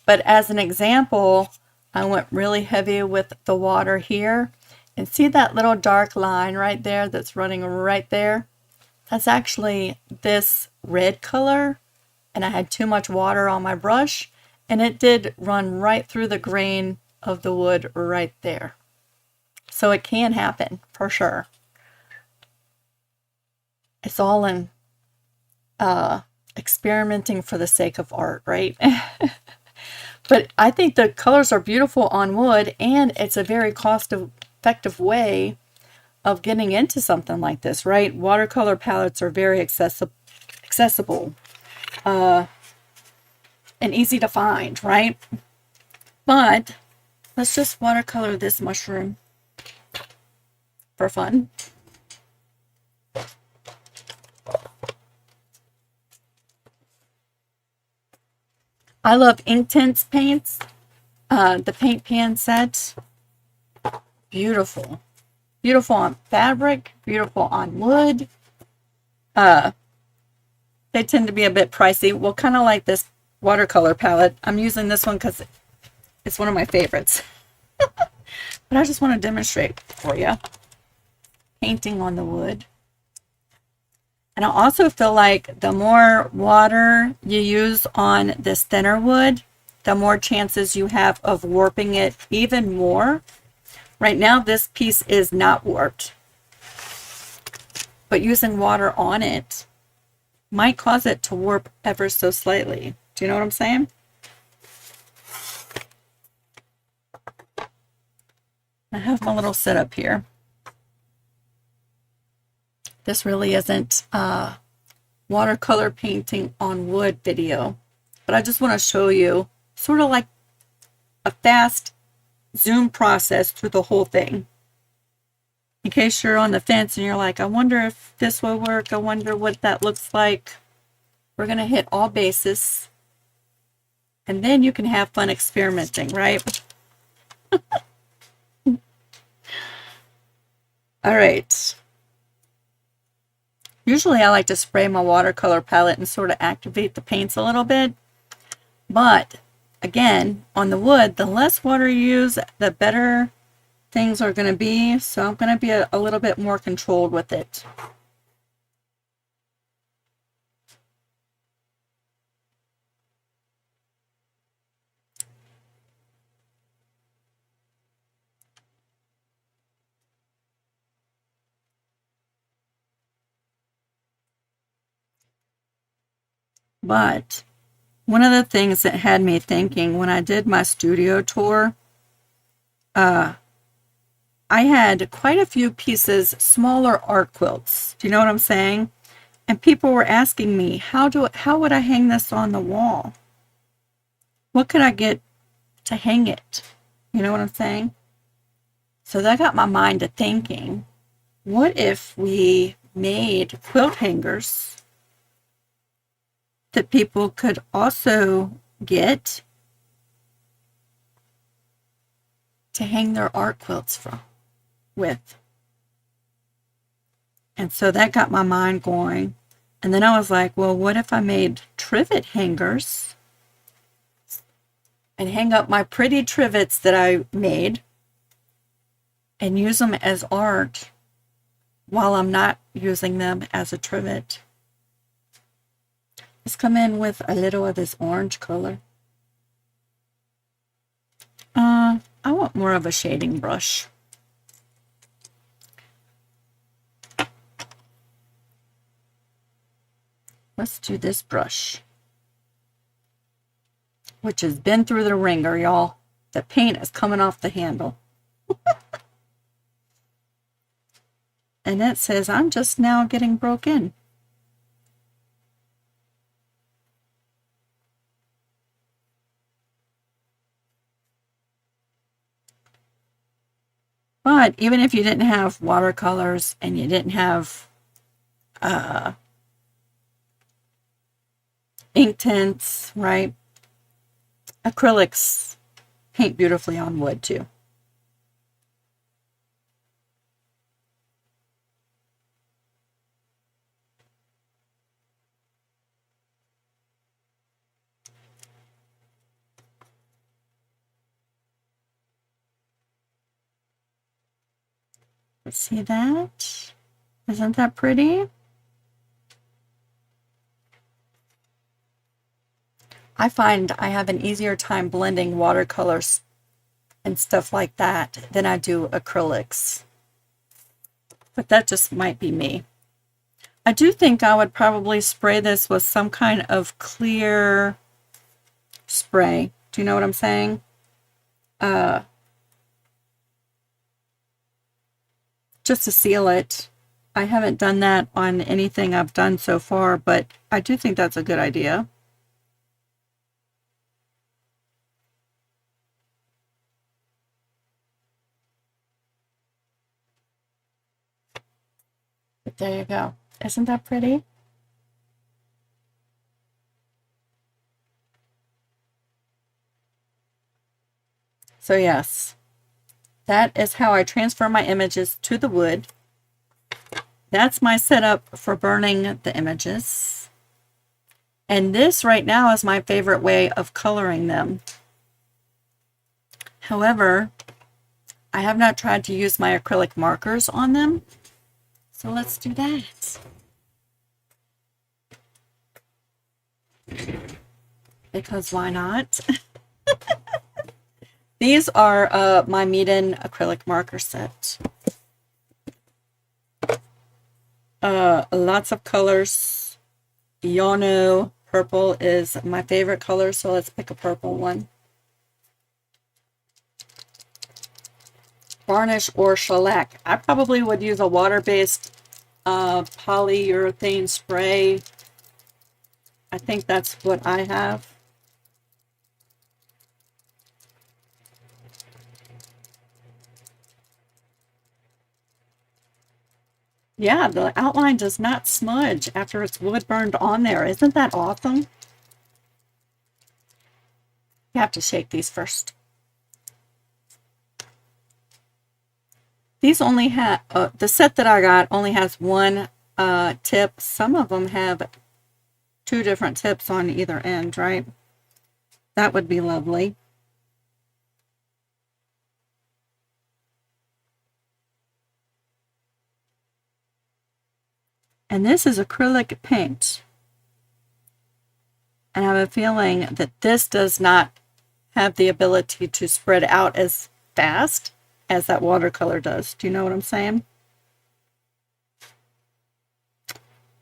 But as an example, I went really heavy with the water here. And see that little dark line right there that's running right there? That's actually this red color. And I had too much water on my brush. And it did run right through the grain of the wood right there. So it can happen for sure. It's all in experimenting for the sake of art, right? But I think the colors are beautiful on wood, and it's a very cost-effective way of getting into something like this, right? Watercolor palettes are very accessible and easy to find, right? But let's just watercolor this mushroom for fun. I love Inktense paints. The paint pan set. Beautiful. Beautiful on fabric. Beautiful on wood. They tend to be a bit pricey. Well, kind of like this watercolor palette. I'm using this one because it's one of my favorites. But I just want to demonstrate for you. Painting on the wood. And I also feel like the more water you use on this thinner wood, the more chances you have of warping it even more. Right now, this piece is not warped. But using water on it might cause it to warp ever so slightly. Do you know what I'm saying? I have my little setup here. This really isn't a watercolor painting on wood video, but I just want to show you sort of like a fast zoom process through the whole thing. In case you're on the fence and you're like, I wonder if this will work. I wonder what that looks like. We're going to hit all bases, and then you can have fun experimenting, right? All right. Usually I like to spray my watercolor palette and sort of activate the paints a little bit. But again, on the wood, the less water you use, the better things are going to be. So I'm going to be a little bit more controlled with it. But one of the things that had me thinking when I did my studio tour, I had quite a few pieces, smaller art quilts. Do you know what I'm saying? And people were asking me, how would I hang this on the wall? What could I get to hang it? You know what I'm saying? So that got my mind to thinking, what if we made quilt hangers that people could also get to hang their art quilts with. And so that got my mind going. And then I was like, well, what if I made trivet hangers and hang up my pretty trivets that I made and use them as art while I'm not using them as a trivet. Let's come in with a little of this orange color. I want more of a shading brush. Let's do this brush, which has been through the ringer, y'all. The paint is coming off the handle. And it says, I'm just now getting broken. But even if you didn't have watercolors and you didn't have ink tints, right? Acrylics paint beautifully on wood too. See that? Isn't that pretty? I find I have an easier time blending watercolors and stuff like that than I do acrylics. But that just might be me. I do think I would probably spray this with some kind of clear spray. Do you know what I'm saying? Just to seal it. I haven't done that on anything I've done so far, but I do think that's a good idea. But there you go. Isn't that pretty? So yes, that is how I transfer my images to the wood. That's my setup for burning the images. And this right now is my favorite way of coloring them. However, I have not tried to use my acrylic markers on them. So let's do that. Because why not? These are my Meeden acrylic marker set. Lots of colors. Y'all know purple is my favorite color, so let's pick a purple one. Varnish or shellac. I probably would use a water-based polyurethane spray. I think that's what I have. Yeah, the outline does not smudge after it's wood burned on there. Isn't that awesome? You have to shake these first. These only have, the set that I got only has one tip. Some of them have 2 different tips on either end, right? That would be lovely. And this is acrylic paint. And I have a feeling that this does not have the ability to spread out as fast as that watercolor does. Do you know what I'm saying?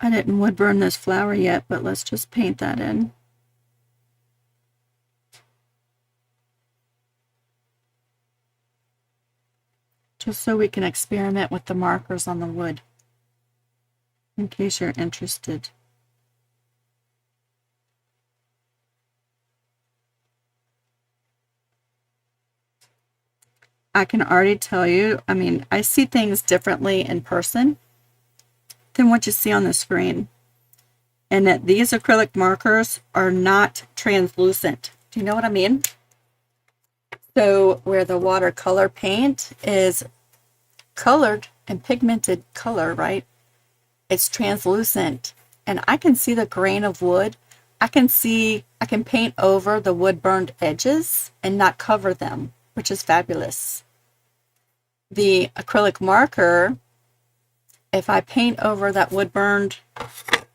I didn't wood burn this flower yet, but let's just paint that in. Just so we can experiment with the markers on the wood, in case you're interested. I can already tell you, I mean, I see things differently in person than what you see on the screen. And that these acrylic markers are not translucent. Do you know what I mean? So where the watercolor paint is colored and pigmented color, right? It's translucent. And I can see the grain of wood. I can paint over the wood burned edges and not cover them, which is fabulous. The acrylic marker, if I paint over that wood burned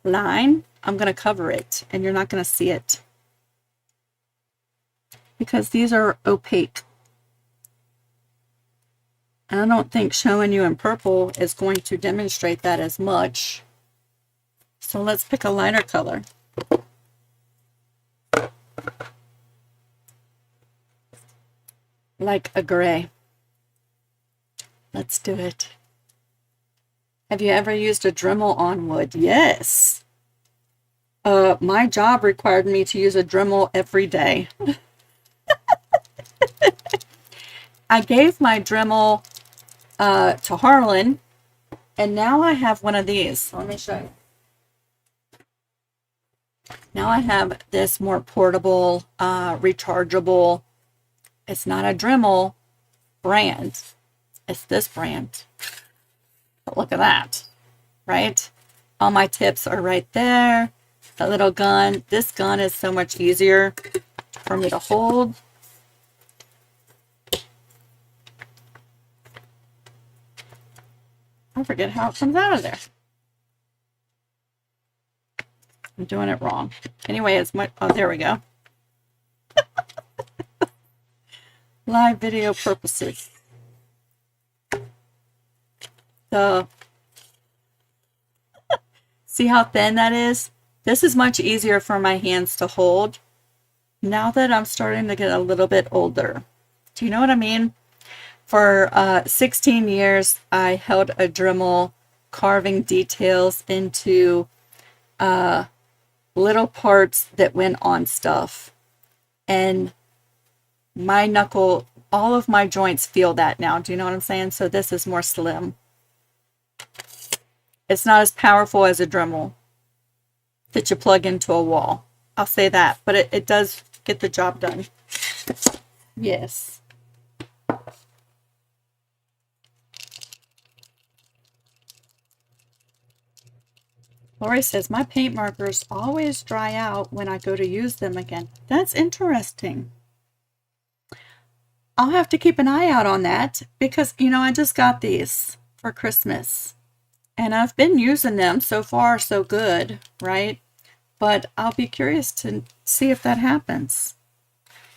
line, I'm going to cover it and you're not going to see it because these are opaque. And I don't think showing you in purple is going to demonstrate that as much. So let's pick a lighter color. Like a gray. Let's do it. Have you ever used a Dremel on wood? Yes. My job required me to use a Dremel every day. I gave my Dremel to Harlan, and now I have one of these. Let me show you. Now I have this more portable, rechargeable. It's not a Dremel brand. It's this brand. But look at that, right? All my tips are right there. The little gun. This gun is so much easier for me to hold. I forget how it comes out of there. I'm doing it wrong. Anyway, it's much. Oh, there we go. live video purposes. So, see how thin that is? This is much easier for my hands to hold now that I'm starting to get a little bit older. Do you know what I mean? For 16 years, I held a Dremel carving details into little parts that went on stuff. And my knuckle, all of my joints feel that now. Do you know what I'm saying? So this is more slim. It's not as powerful as a Dremel that you plug into a wall. I'll say that, but it does get the job done. Yes. Lori says, my paint markers always dry out when I go to use them again. That's interesting. I'll have to keep an eye out on that because, you know, I just got these for Christmas. And I've been using them. So far, so good, right? But I'll be curious to see if that happens.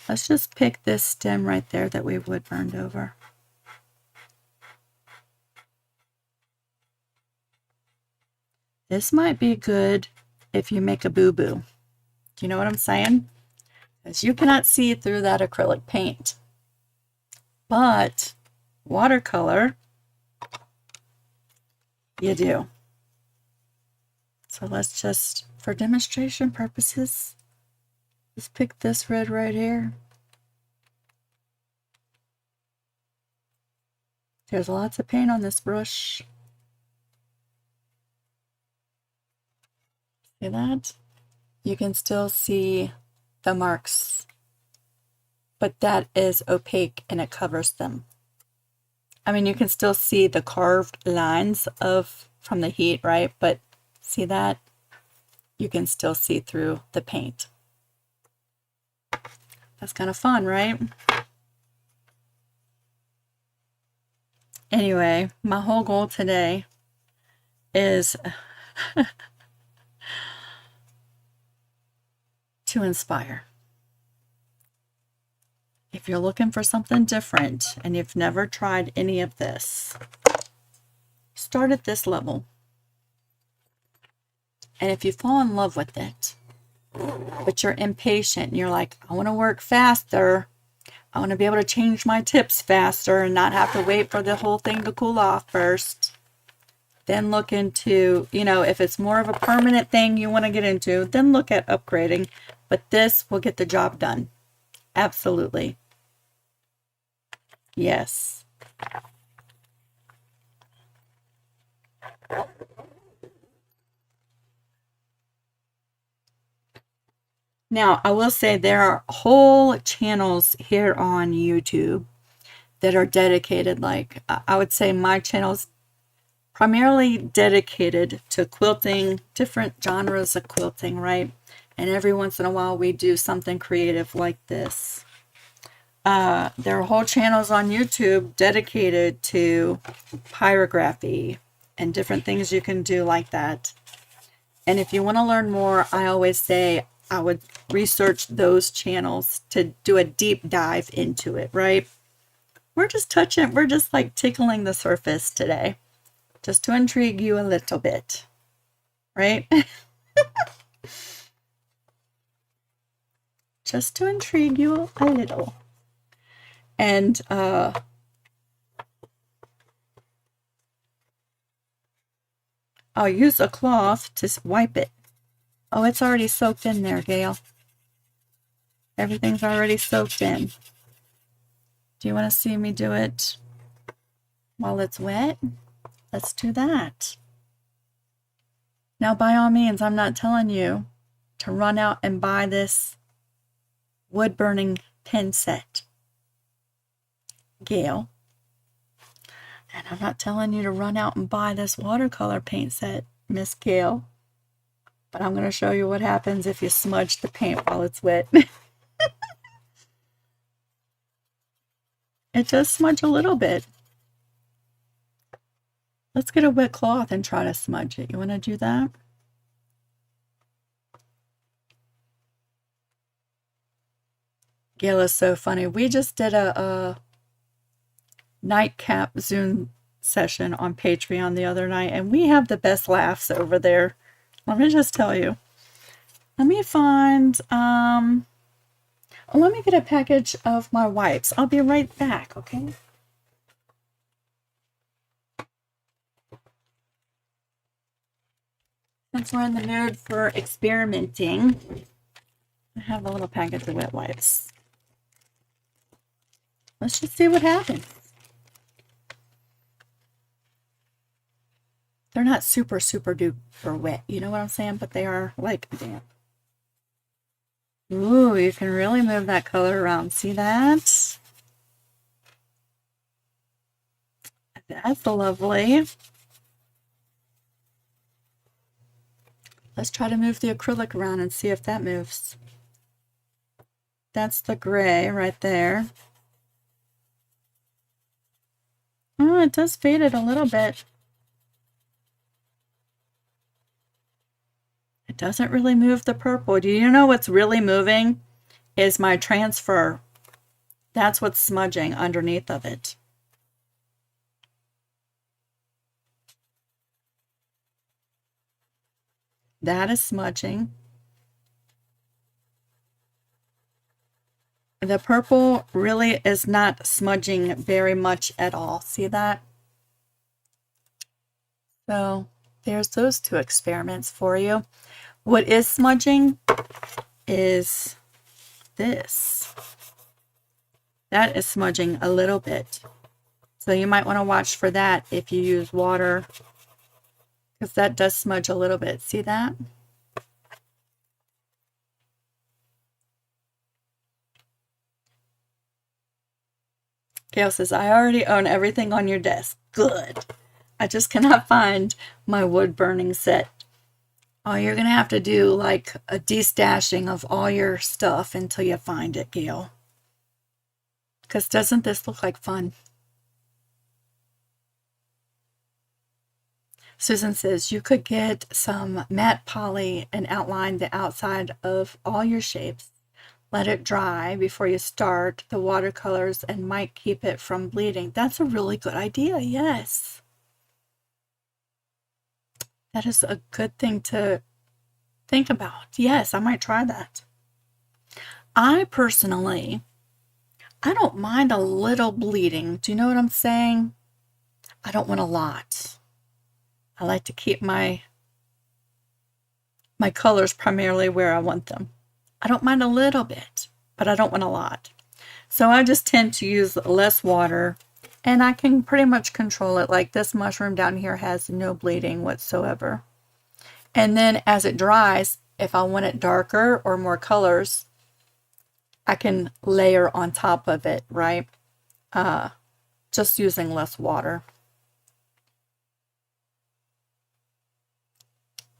Let's just pick this stem right there that we wood burned over. This might be good if you make a boo-boo. Do you know what I'm saying? Because you cannot see through that acrylic paint. But watercolor, you do. So let's just, for demonstration purposes, let's pick this red right here. There's lots of paint on this brush. See that? You can still see the marks, but that is opaque and it covers them. I mean, you can still see the carved lines from the heat, right? But see that? You can still see through the paint. That's kind of fun, right? Anyway, my whole goal today is to inspire. If you're looking for something different and you've never tried any of this, start at this level. And if you fall in love with it, but you're impatient and you're like, I want to work faster, I want to be able to change my tips faster and not have to wait for the whole thing to cool off first, then look into, you know, if it's more of a permanent thing you want to get into, then look at upgrading. But this will get the job done. Absolutely. Yes. Now, I will say there are whole channels here on YouTube that are dedicated, like I would say my channel's primarily dedicated to quilting, different genres of quilting, right? And every once in a while we do something creative like this. There are whole channels on YouTube dedicated to pyrography and different things you can do like that. And if you want to learn more, I always say I would research those channels to do a deep dive into it, right? We're just like tickling the surface today, just to intrigue you a little bit, right? Just to intrigue you a little. And I'll use a cloth to wipe it. Oh, it's already soaked in there, Gail. Everything's already soaked in. Do you want to see me do it while it's wet? Let's do that. Now, by all means, I'm not telling you to run out and buy this wood burning pin set, Gail. And I'm not telling you to run out and buy this watercolor paint set, Miss Gail. But I'm going to show you what happens if you smudge the paint while it's wet. It does smudge a little bit. Let's get a wet cloth and try to smudge it. You want to do that? Gail is so funny. We just did a nightcap Zoom session on Patreon the other night, and we have the best laughs over there. Let me just tell you. Let me find, let me get a package of my wipes. I'll be right back, okay? Since we're in the mood for experimenting, I have a little package of wet wipes. Let's just see what happens. They're not super duper wet, you know what I'm saying? But they are like damp. Ooh, you can really move that color around. See that? That's lovely. Let's try to move the acrylic around and see if that moves. That's the gray right there. Oh, it does fade it a little bit. It doesn't really move the purple. Do you know what's really moving? Is my transfer. That's what's smudging underneath of it. That is smudging. The purple really is not smudging very much at all. See that? So there's those two experiments for you. What is smudging is this. That is smudging a little bit. So you might want to watch for that if you use water, because that does smudge a little bit. See that? Gail says, I already own everything on your desk. Good. I just cannot find my wood burning set. Oh, you're going to have to do like a destashing of all your stuff until you find it, Gail. Because doesn't this look like fun? Susan says, you could get some matte poly and outline the outside of all your shapes. Let it dry before you start the watercolors and might keep it from bleeding. That's a really good idea, yes. That is a good thing to think about. Yes, I might try that. I personally, I don't mind a little bleeding. Do you know what I'm saying? I don't want a lot. I like to keep my colors primarily where I want them. I don't mind a little bit, but I don't want a lot. So I just tend to use less water, and I can pretty much control it. Like this mushroom down here has no bleeding whatsoever. And then as it dries, if I want it darker or more colors, I can layer on top of it, right? Just using less water.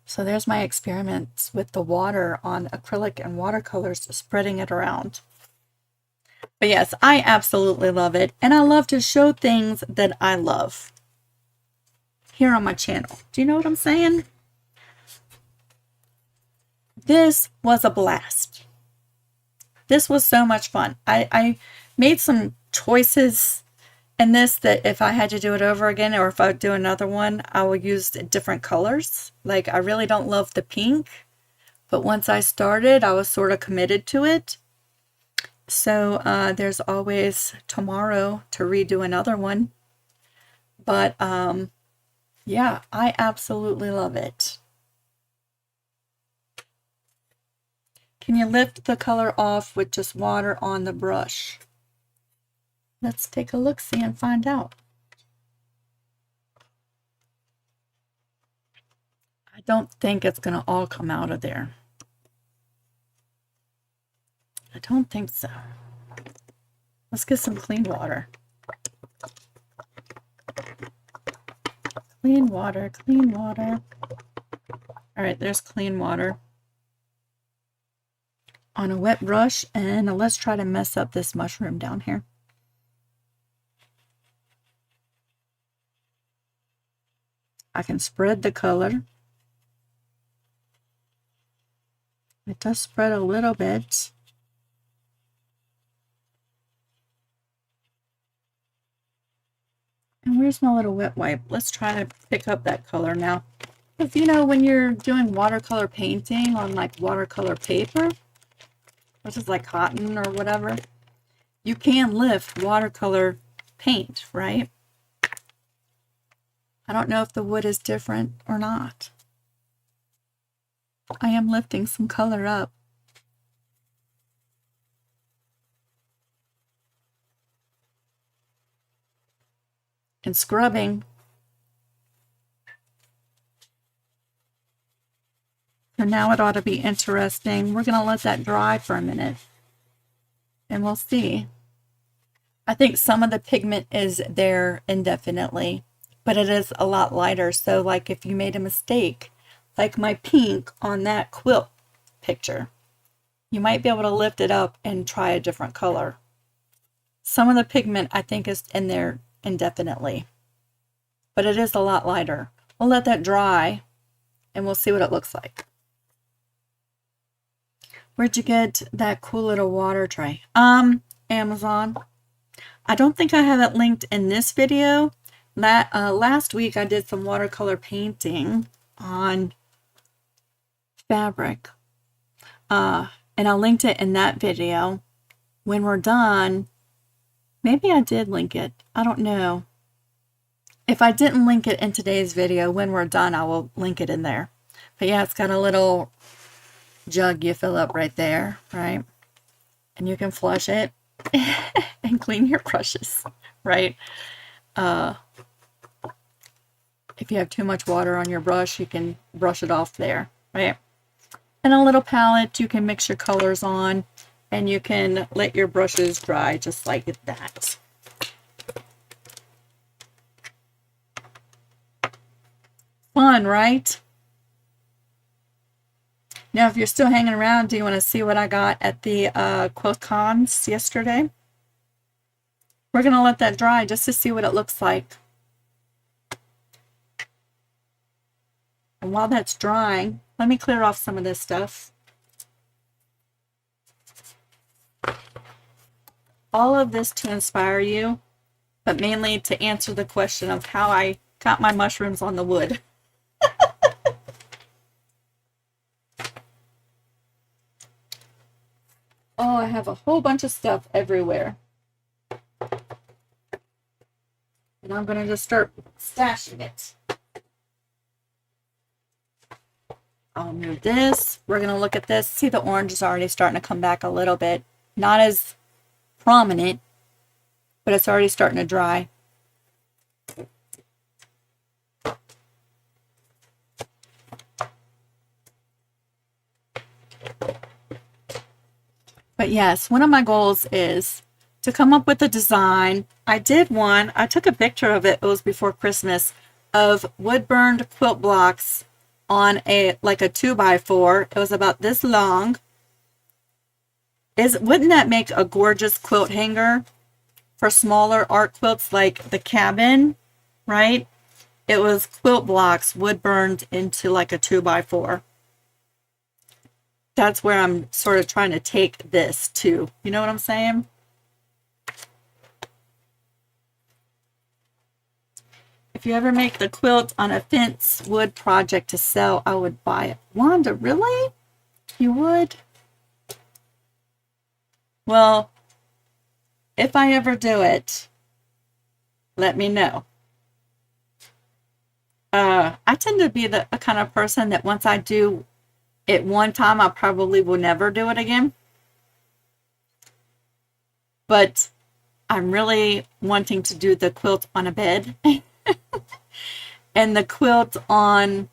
So there's my experiments with the water on acrylic and watercolors, spreading it around. But yes, I absolutely love it. And I love to show things that I love here on my channel. Do you know what I'm saying? This was a blast. This was so much fun. I made some choices in this that if I had to do it over again, or if I do another one, I would use different colors. Like I really don't love the pink, but once I started, I was sort of committed to it. So there's always tomorrow to redo another one. But yeah, I absolutely love it. Can you lift the color off with just water on the brush? Let's take a look-see and find out. I don't think it's going to all come out of there. I don't think so. Let's get some clean water. Clean water, clean water. All right, there's clean water on a wet brush, and let's try to mess up this mushroom down here. I can spread the color. It does spread a little bit. And where's my little wet wipe? Let's try to pick up that color now. Because, you know, when you're doing watercolor painting on like watercolor paper, which is like cotton or whatever, you can lift watercolor paint, right? I don't know if the wood is different or not. I am lifting some color up. And scrubbing. So now it ought to be interesting. We're going to let that dry for a minute. And we'll see. I think some of the pigment is there indefinitely, but it is a lot lighter. So like if you made a mistake, like my pink on that quilt picture, you might be able to lift it up and try a different color. Some of the pigment I think is in there indefinitely, but it is a lot lighter. We'll let that dry and we'll see what it looks like. Where'd you get that cool little water tray? Amazon. I don't think I have it linked in this video. Last week I did some watercolor painting on fabric. And I linked it in that video. When we're done, maybe I did link it. I don't know. If I didn't link it in today's video, when we're done, I will link it in there. But yeah, it's got a little jug you fill up right there, right? And you can flush it and clean your brushes, right? If you have too much water on your brush, you can brush it off there, right? And a little palette you can mix your colors on, and you can let your brushes dry just like that. Fun, right? Now, if you're still hanging around, do you want to see what I got at the QuiltCons yesterday? We're going to let that dry just to see what it looks like. And while that's drying, let me clear off some of this stuff. All of this to inspire you, but mainly to answer the question of how I got my mushrooms on the wood. Oh, I have a whole bunch of stuff everywhere. And I'm going to just start stashing it. I'll move this. We're going to look at this. See, the orange is already starting to come back a little bit. Not as prominent, but it's already starting to dry. But yes, one of my goals is to come up with a design. I did one. I took a picture of it. It was before Christmas, of wood burned quilt blocks on a like a 2x4. It was about this long. Wouldn't that make a gorgeous quilt hanger for smaller art quilts like the cabin, right? It was quilt blocks wood burned into like a 2x4. That's where I'm sort of trying to take this to. You know what I'm saying? If you ever make the quilt on a fence wood project to sell, I would buy it. Wanda, really? You would? Well, if I ever do it, let me know. I tend to be a kind of person that once I do it one time, I probably will never do it again. But I'm really wanting to do the quilt on a bed and the quilt on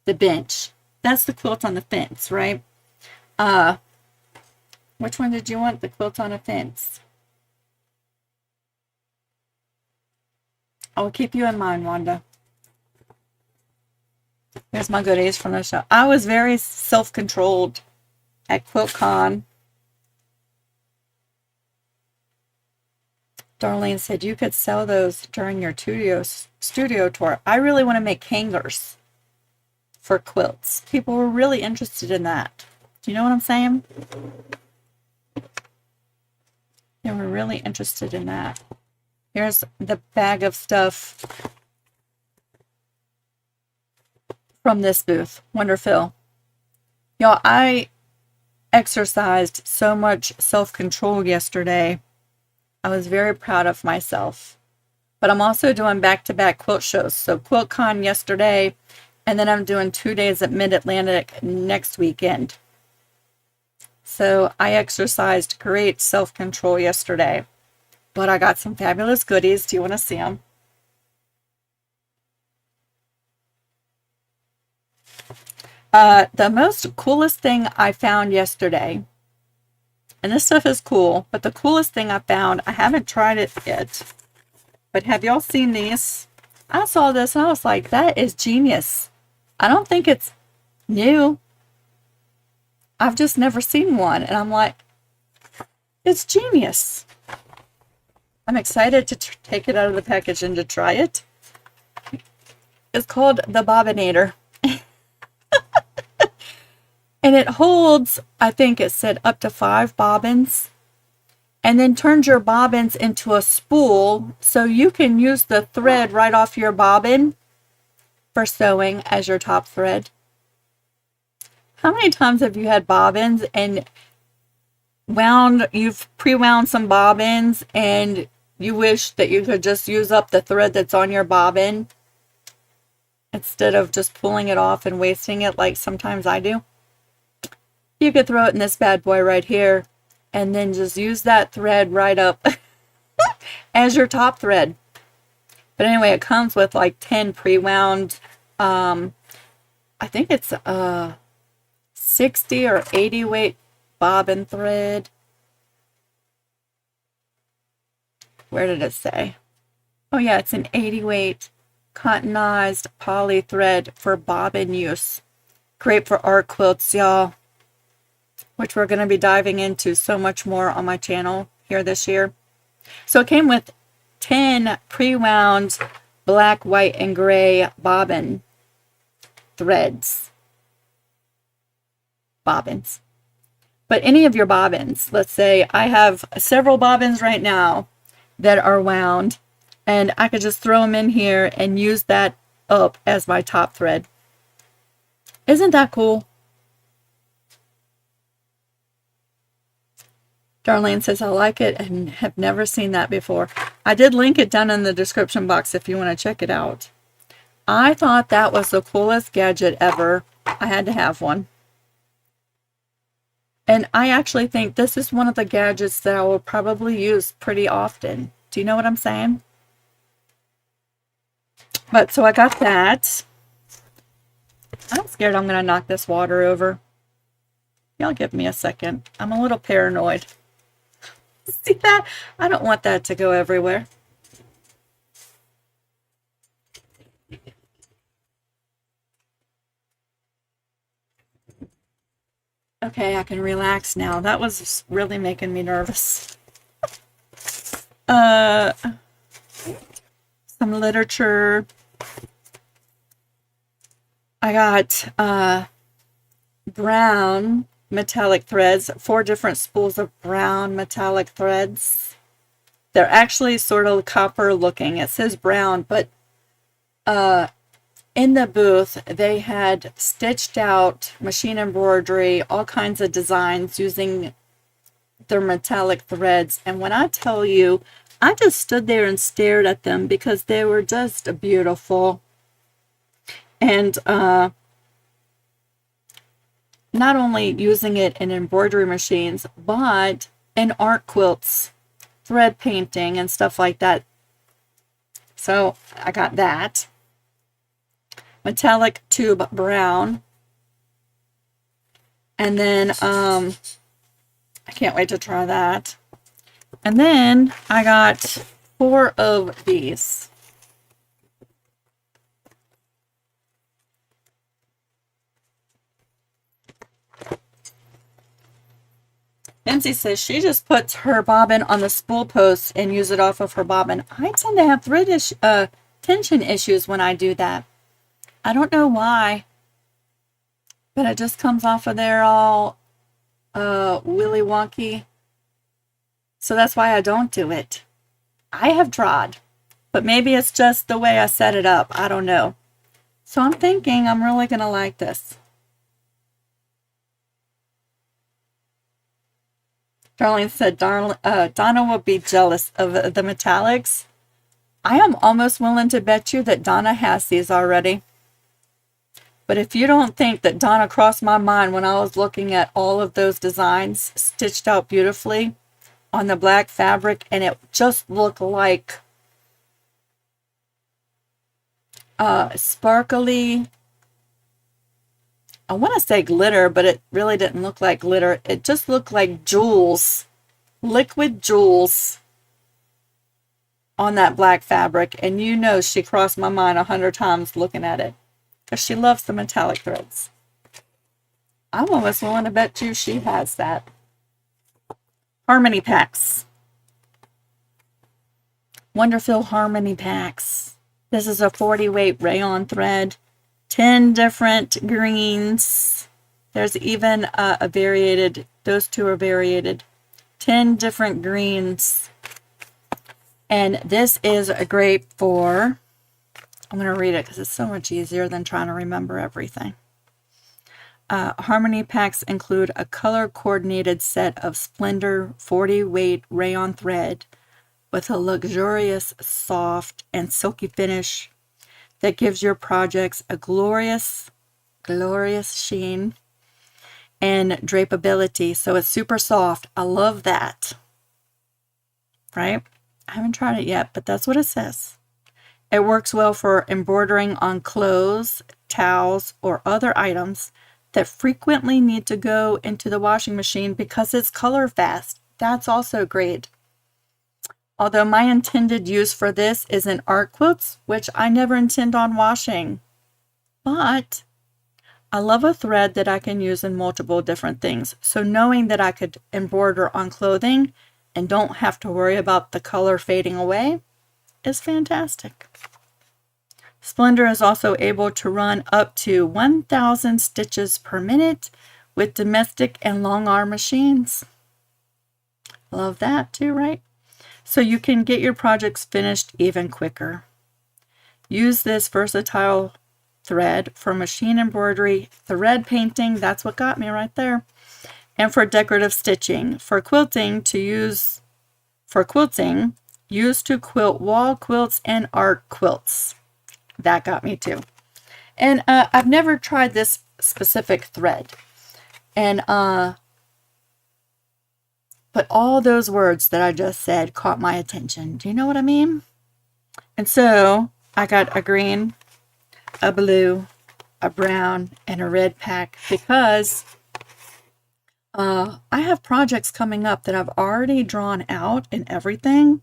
the bench. That's the quilt on the fence, right? Which one did you want? The quilt on a fence. I will keep you in mind, Wanda. Here's my goodies from the show. I was very self-controlled at QuiltCon. Darlene said you could sell those during your studio tour. I really want to make hangers for quilts. People were really interested in that. Do you know what I'm saying? They were really interested in that. Here's the bag of stuff from this booth, Wonderfill. Y'all, I exercised so much self-control yesterday. I was very proud of myself. But I'm also doing back-to-back quilt shows. So QuiltCon yesterday, and then I'm doing 2 days at Mid-Atlantic next weekend. So I exercised great self-control yesterday. But I got some fabulous goodies. Do you want to see them? The most coolest thing I found yesterday, and this stuff is cool, but the coolest thing I found, I haven't tried it yet, but have y'all seen these? I saw this and I was like, that is genius. I don't think it's new. I've just never seen one, and I'm like, it's genius. I'm excited to take it out of the package and to try it. It's called the Bobbinator. And it holds, I think it said up to 5 bobbins, and then turns your bobbins into a spool so you can use the thread right off your bobbin for sewing as your top thread. How many times have you had bobbins and you've pre-wound some bobbins and you wish that you could just use up the thread that's on your bobbin instead of just pulling it off and wasting it like sometimes I do? You could throw it in this bad boy right here and then just use that thread right up as your top thread. But anyway, it comes with like 10 pre-wound, I think it's 60 or 80 weight bobbin thread. Where did it say? Oh yeah, it's an 80 weight cottonized poly thread for bobbin use. Great for art quilts, y'all, which we're going to be diving into so much more on my channel here this year. So it came with 10 pre-wound black, white, and gray bobbins. But any of your bobbins, let's say I have several bobbins right now that are wound, and I could just throw them in here and use that up as my top thread. Isn't that cool? Darlene says, I like it and have never seen that before. I did link it down in the description box if you want to check it out. I thought that was the coolest gadget ever. I had to have one. And I actually think this is one of the gadgets that I will probably use pretty often. Do you know what I'm saying? But so I got that. I'm scared I'm going to knock this water over. Y'all give me a second. I'm a little paranoid. See that? I don't want that to go everywhere. Okay, I can relax now. That was really making me nervous. Some literature. I got brown metallic threads, 4 different spools of brown metallic threads. They're actually sort of copper looking. It says brown, but in the booth they had stitched out machine embroidery, all kinds of designs using their metallic threads. And when I tell you, I just stood there and stared at them because they were just beautiful. And not only using it in embroidery machines, but in art quilts, thread painting, and stuff like that. So I got that. Metallic tube brown. And then I can't wait to try that. And then I got 4 of these. Nancy says she just puts her bobbin on the spool post and use it off of her bobbin. I tend to have thread tension issues when I do that. I don't know why, but it just comes off of there all willy wonky. So that's why I don't do it. I have tried, but maybe it's just the way I set it up. I don't know. So I'm thinking I'm really going to like this. Darlene said Donna will be jealous of the metallics. I am almost willing to bet you that Donna has these already. But if you don't think that Donna crossed my mind when I was looking at all of those designs stitched out beautifully on the black fabric, and it just looked like sparkly, I want to say glitter, but it really didn't look like glitter. It just looked like jewels, liquid jewels on that black fabric. And you know she crossed my mind 100 times looking at it because she loves the metallic threads. I'm almost willing to bet you she has that. Harmony packs. Wonderful Harmony packs. This is a 40 weight rayon thread. 10 different greens. There's even a variated, those two are variated. 10 different greens. And this is great for, I'm going to read it because it's so much easier than trying to remember everything. Harmony packs include a color-coordinated set of Splendor 40-weight rayon thread with a luxurious, soft, and silky finish that gives your projects a glorious sheen and drapeability. So it's super soft. I love that. Right? I haven't tried it yet, but that's what it says. It works well for embroidering on clothes, towels, or other items that frequently need to go into the washing machine because it's color fast. That's also great. Although my intended use for this is in art quilts, which I never intend on washing. But I love a thread that I can use in multiple different things. So knowing that I could embroider on clothing and don't have to worry about the color fading away is fantastic. Splendor is also able to run up to 1,000 stitches per minute with domestic and long arm machines. Love that too, right? So you can get your projects finished even quicker. Use this versatile thread for machine embroidery, thread painting, that's what got me right there, and for decorative stitching. For quilting, use to quilt wall quilts and art quilts. That got me too. And I've never tried this specific thread. And but all those words that I just said caught my attention. Do you know what I mean? And so I got a green, a blue, a brown, and a red pack because I have projects coming up that I've already drawn out and everything.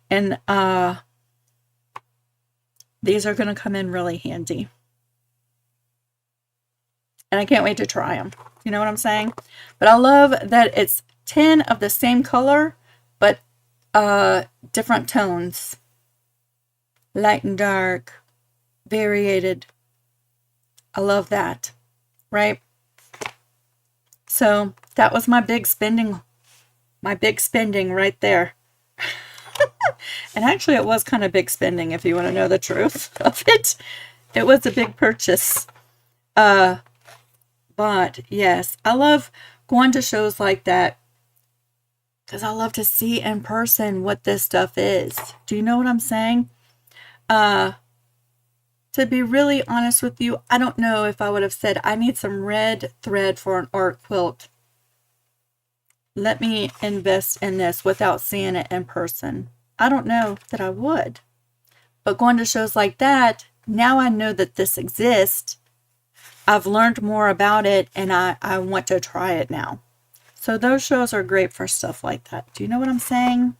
And these are going to come in really handy. And I can't wait to try them. You know what I'm saying? But I love that it's 10 of the same color, but different tones. Light and dark, variated. I love that, right? So that was my big spending right there. And actually it was kind of big spending if you want to know the truth of it. It was a big purchase. But yes, I love going to shows like that because I love to see in person what this stuff is. Do you know what I'm saying? To be really honest with you, I don't know if I would have said I need some red thread for an art quilt. Let me invest in this without seeing it in person. I don't know that I would. But going to shows like that, now I know that this exists. I've learned more about it and I want to try it now. So those shows are great for stuff like that. Do you know what I'm saying?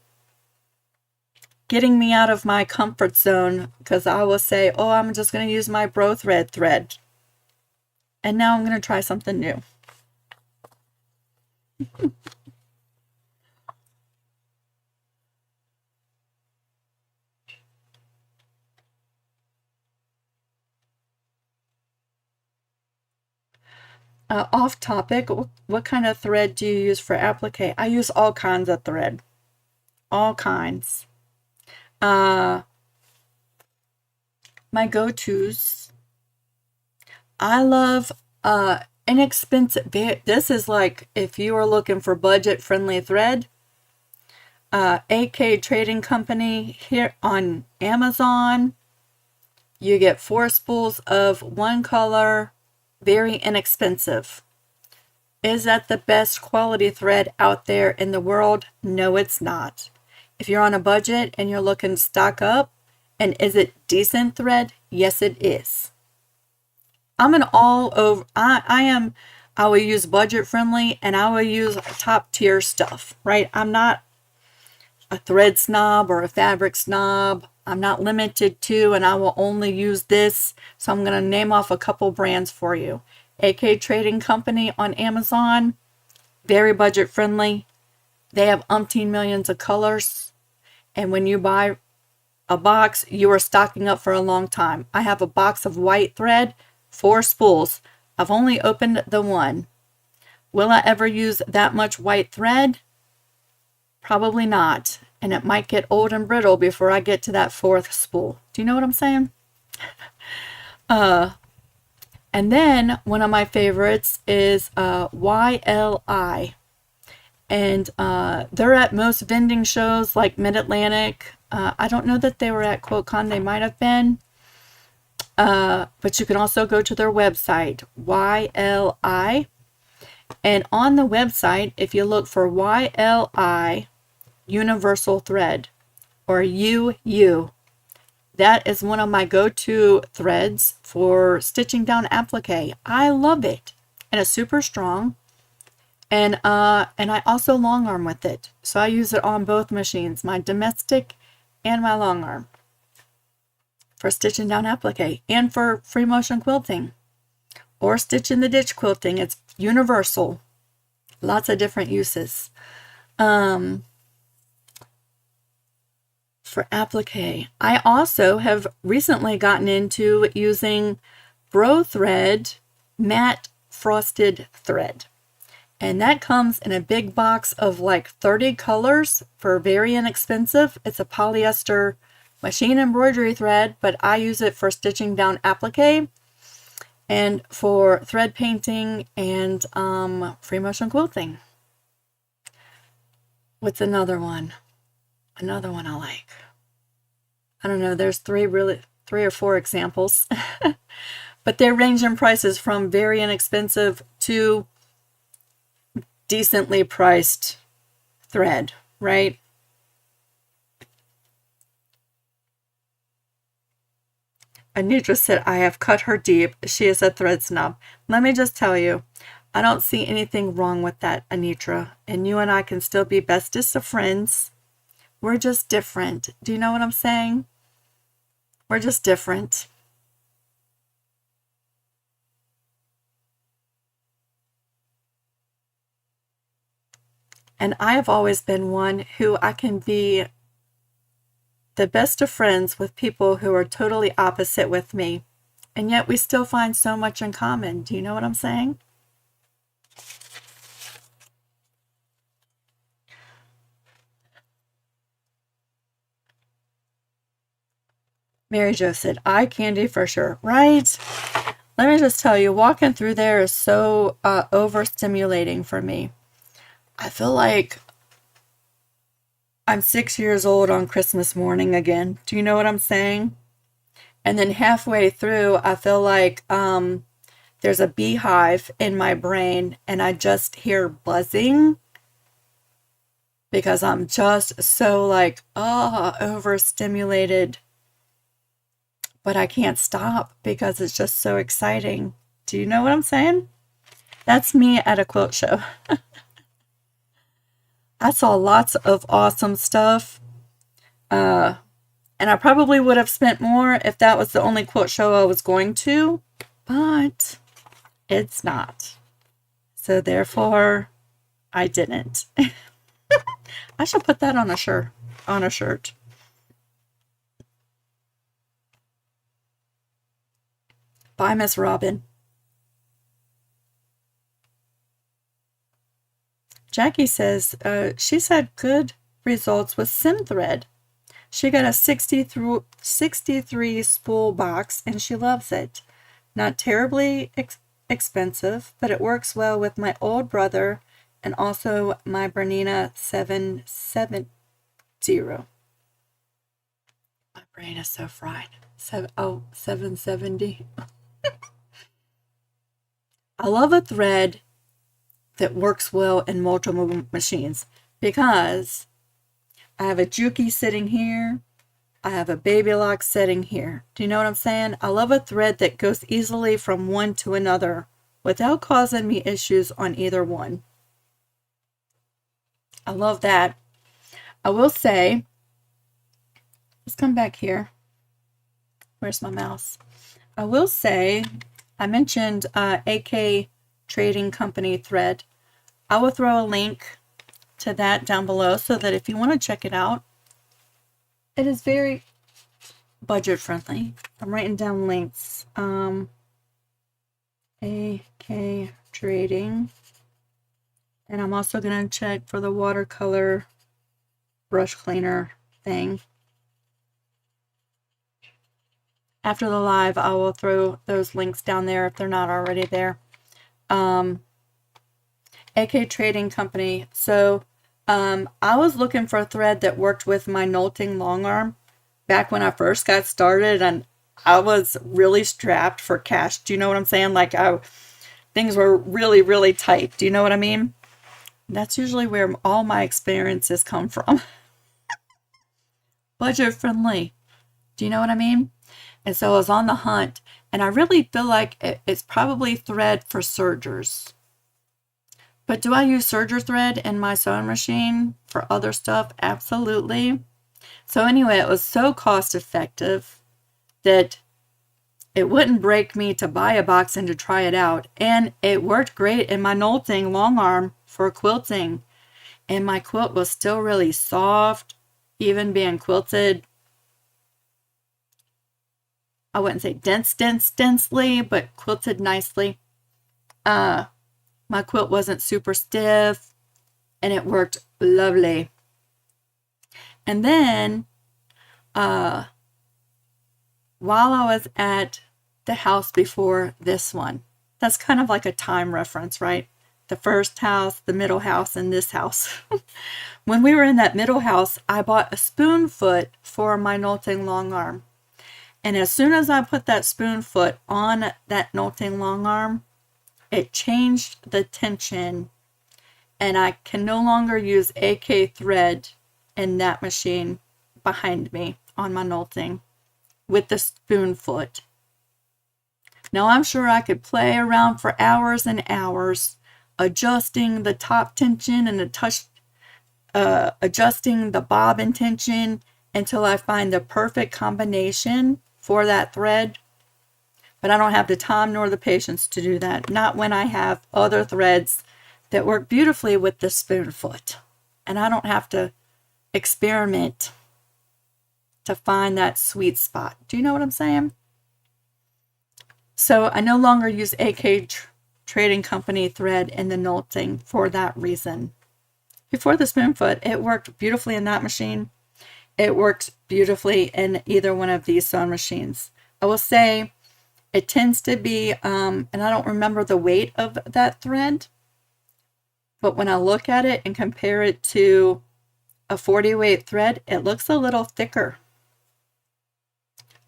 Getting me out of my comfort zone because I will say, oh, I'm just going to use my Bro thread. And now I'm going to try something new. Off topic, what kind of thread do you use for applique? I use all kinds of thread. all kinds. My go-tos. I love inexpensive. This is like if you are looking for budget-friendly thread. AK Trading Company here on Amazon. You get 4 spools of one color, very inexpensive. Is that the best quality thread out there in the world? No, it's not. If you're on a budget and you're looking to stock up, and is it decent thread? Yes, it is. I'm an all over, I will use budget friendly and I will use top tier stuff, right? I'm not a thread snob or a fabric snob. I'm not limited to, and I will only use this. So I'm going to name off a couple brands for you. AK Trading Company on Amazon, very budget friendly. They have umpteen millions of colors. And when you buy a box, you are stocking up for a long time. I have a box of white thread, 4 spools. I've only opened the one. Will I ever use that much white thread? Probably not. And it might get old and brittle before I get to that 4th spool. Do you know what I'm saying? And then one of my favorites is YLI. And they're at most vending shows like Mid-Atlantic. I don't know that they were at QuiltCon. They might have been. But you can also go to their website, YLI. And on the website, if you look for YLI Universal Thread, or UU, that is one of my go-to threads for stitching down applique. I love it. And it's super strong. And I also long arm with it. So I use it on both machines, my domestic and my long arm, for stitching down applique and for free motion quilting or stitch in the ditch quilting. It's universal. Lots of different uses. For applique, I also have recently gotten into using Bro Thread matte frosted thread. And that comes in a big box of like 30 colors for very inexpensive. It's a polyester machine embroidery thread, but I use it for stitching down applique and for thread painting and free motion quilting. What's another one? Another one I like. I don't know, there's 3 or 4 examples. But they range in prices from very inexpensive to decently priced thread, right? Anitra said, I have cut her deep. She is a thread snob. Let me just tell you, I don't see anything wrong with that, Anitra. And you and I can still be bestest of friends. We're just different. Do you know what I'm saying? We're just different. And I have always been one who I can be the best of friends with people who are totally opposite with me. And yet we still find so much in common. Do you know what I'm saying? Mary Jo said, eye candy for sure. Right? Let me just tell you, walking through there is so overstimulating for me. I feel like I'm 6 years old on Christmas morning again. Do you know what I'm saying? And then halfway through, I feel like there's a beehive in my brain and I just hear buzzing because I'm just so like, overstimulated. But I can't stop because it's just so exciting. Do you know what I'm saying? That's me at a quilt show. I saw lots of awesome stuff. And I probably would have spent more if that was the only quilt show I was going to, but it's not. So therefore, I didn't. I should put that on a shirt. Bye, Miss Robin. Jackie says she's had good results with sim thread. She got a 63 spool box and she loves it. Not terribly expensive, but it works well with my old brother and also my Bernina 770. My brain is so fried. 770. I love a thread that works well in multiple machines because I have a Juki sitting here. I have a baby lock sitting here. Do you know what I'm saying? I love a thread that goes easily from one to another without causing me issues on either one. I love that. I will say, let's come back here. Where's my mouse? I will say, I mentioned AK Trading Company thread. I will throw a link to that down below so that if you want to check it out, it is very budget friendly. I'm writing down links. AK Trading. And I'm also going to check for the watercolor brush cleaner thing. After the live, I will throw those links down there if they're not already there. AK Trading Company. So I was looking for a thread that worked with my Knolting long arm back when I first got started, and I was really strapped for cash. Do you know what I'm saying? Like things were really, really tight. Do you know what I mean? That's usually where all my experiences come from. Budget friendly. Do you know what I mean? And so I was on the hunt, and I really feel like it's probably thread for sergers. But do I use serger thread in my sewing machine for other stuff? Absolutely. So anyway, it was so cost effective that it wouldn't break me to buy a box and to try it out. And it worked great in my Knolting long arm for quilting. And my quilt was still really soft, even being quilted. I wouldn't say densely, but quilted nicely. My quilt wasn't super stiff, and it worked lovely. And then, while I was at the house before this one, that's kind of like a time reference, right? The first house, the middle house, and this house. When we were in that middle house, I bought a spoon foot for my Knolting long arm. And as soon as I put that spoon foot on that Knolting long arm, it changed the tension, and I can no longer use AK thread in that machine behind me on my Knolting with the spoon foot. Now I'm sure I could play around for hours and hours adjusting the top tension and adjusting the bobbin tension until I find the perfect combination for that thread. But I don't have the time nor the patience to do that. Not when I have other threads that work beautifully with the spoon foot. And I don't have to experiment to find that sweet spot. Do you know what I'm saying? So I no longer use AK Trading Company thread in the Knolting for that reason. Before the spoon foot, it worked beautifully in that machine. It worked beautifully in either one of these sewing machines. I will say, it tends to be, and I don't remember the weight of that thread, but when I look at it and compare it to a 40 weight thread, it looks a little thicker.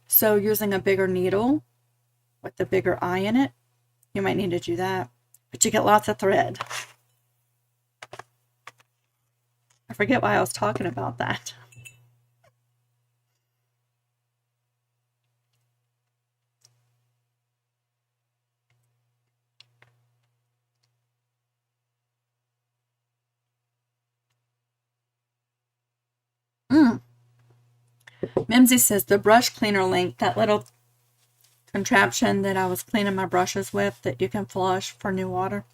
So using a bigger needle with the bigger eye in it, you might need to do that, but you get lots of thread. I forget why I was talking about that. Mimsy says the brush cleaner link, that little contraption that I was cleaning my brushes with that you can flush for new water.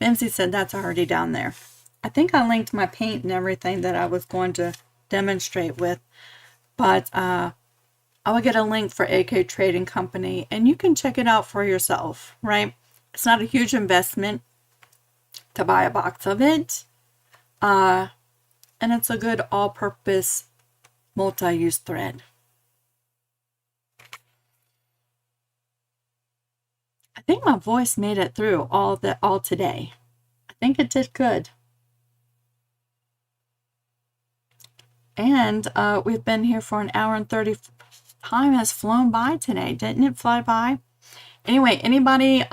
Mimsy said that's already down there. I think I linked my paint and everything that I was going to demonstrate with, but I will get a link for AK Trading Company and you can check it out for yourself, right? It's not a huge investment to buy a box of it. and it's a good all-purpose multi-use thread. I think my voice made it through all today. I think it did good. And we've been here for an hour and 30. Time has flown by today. Didn't it fly by? Anyway, anybody,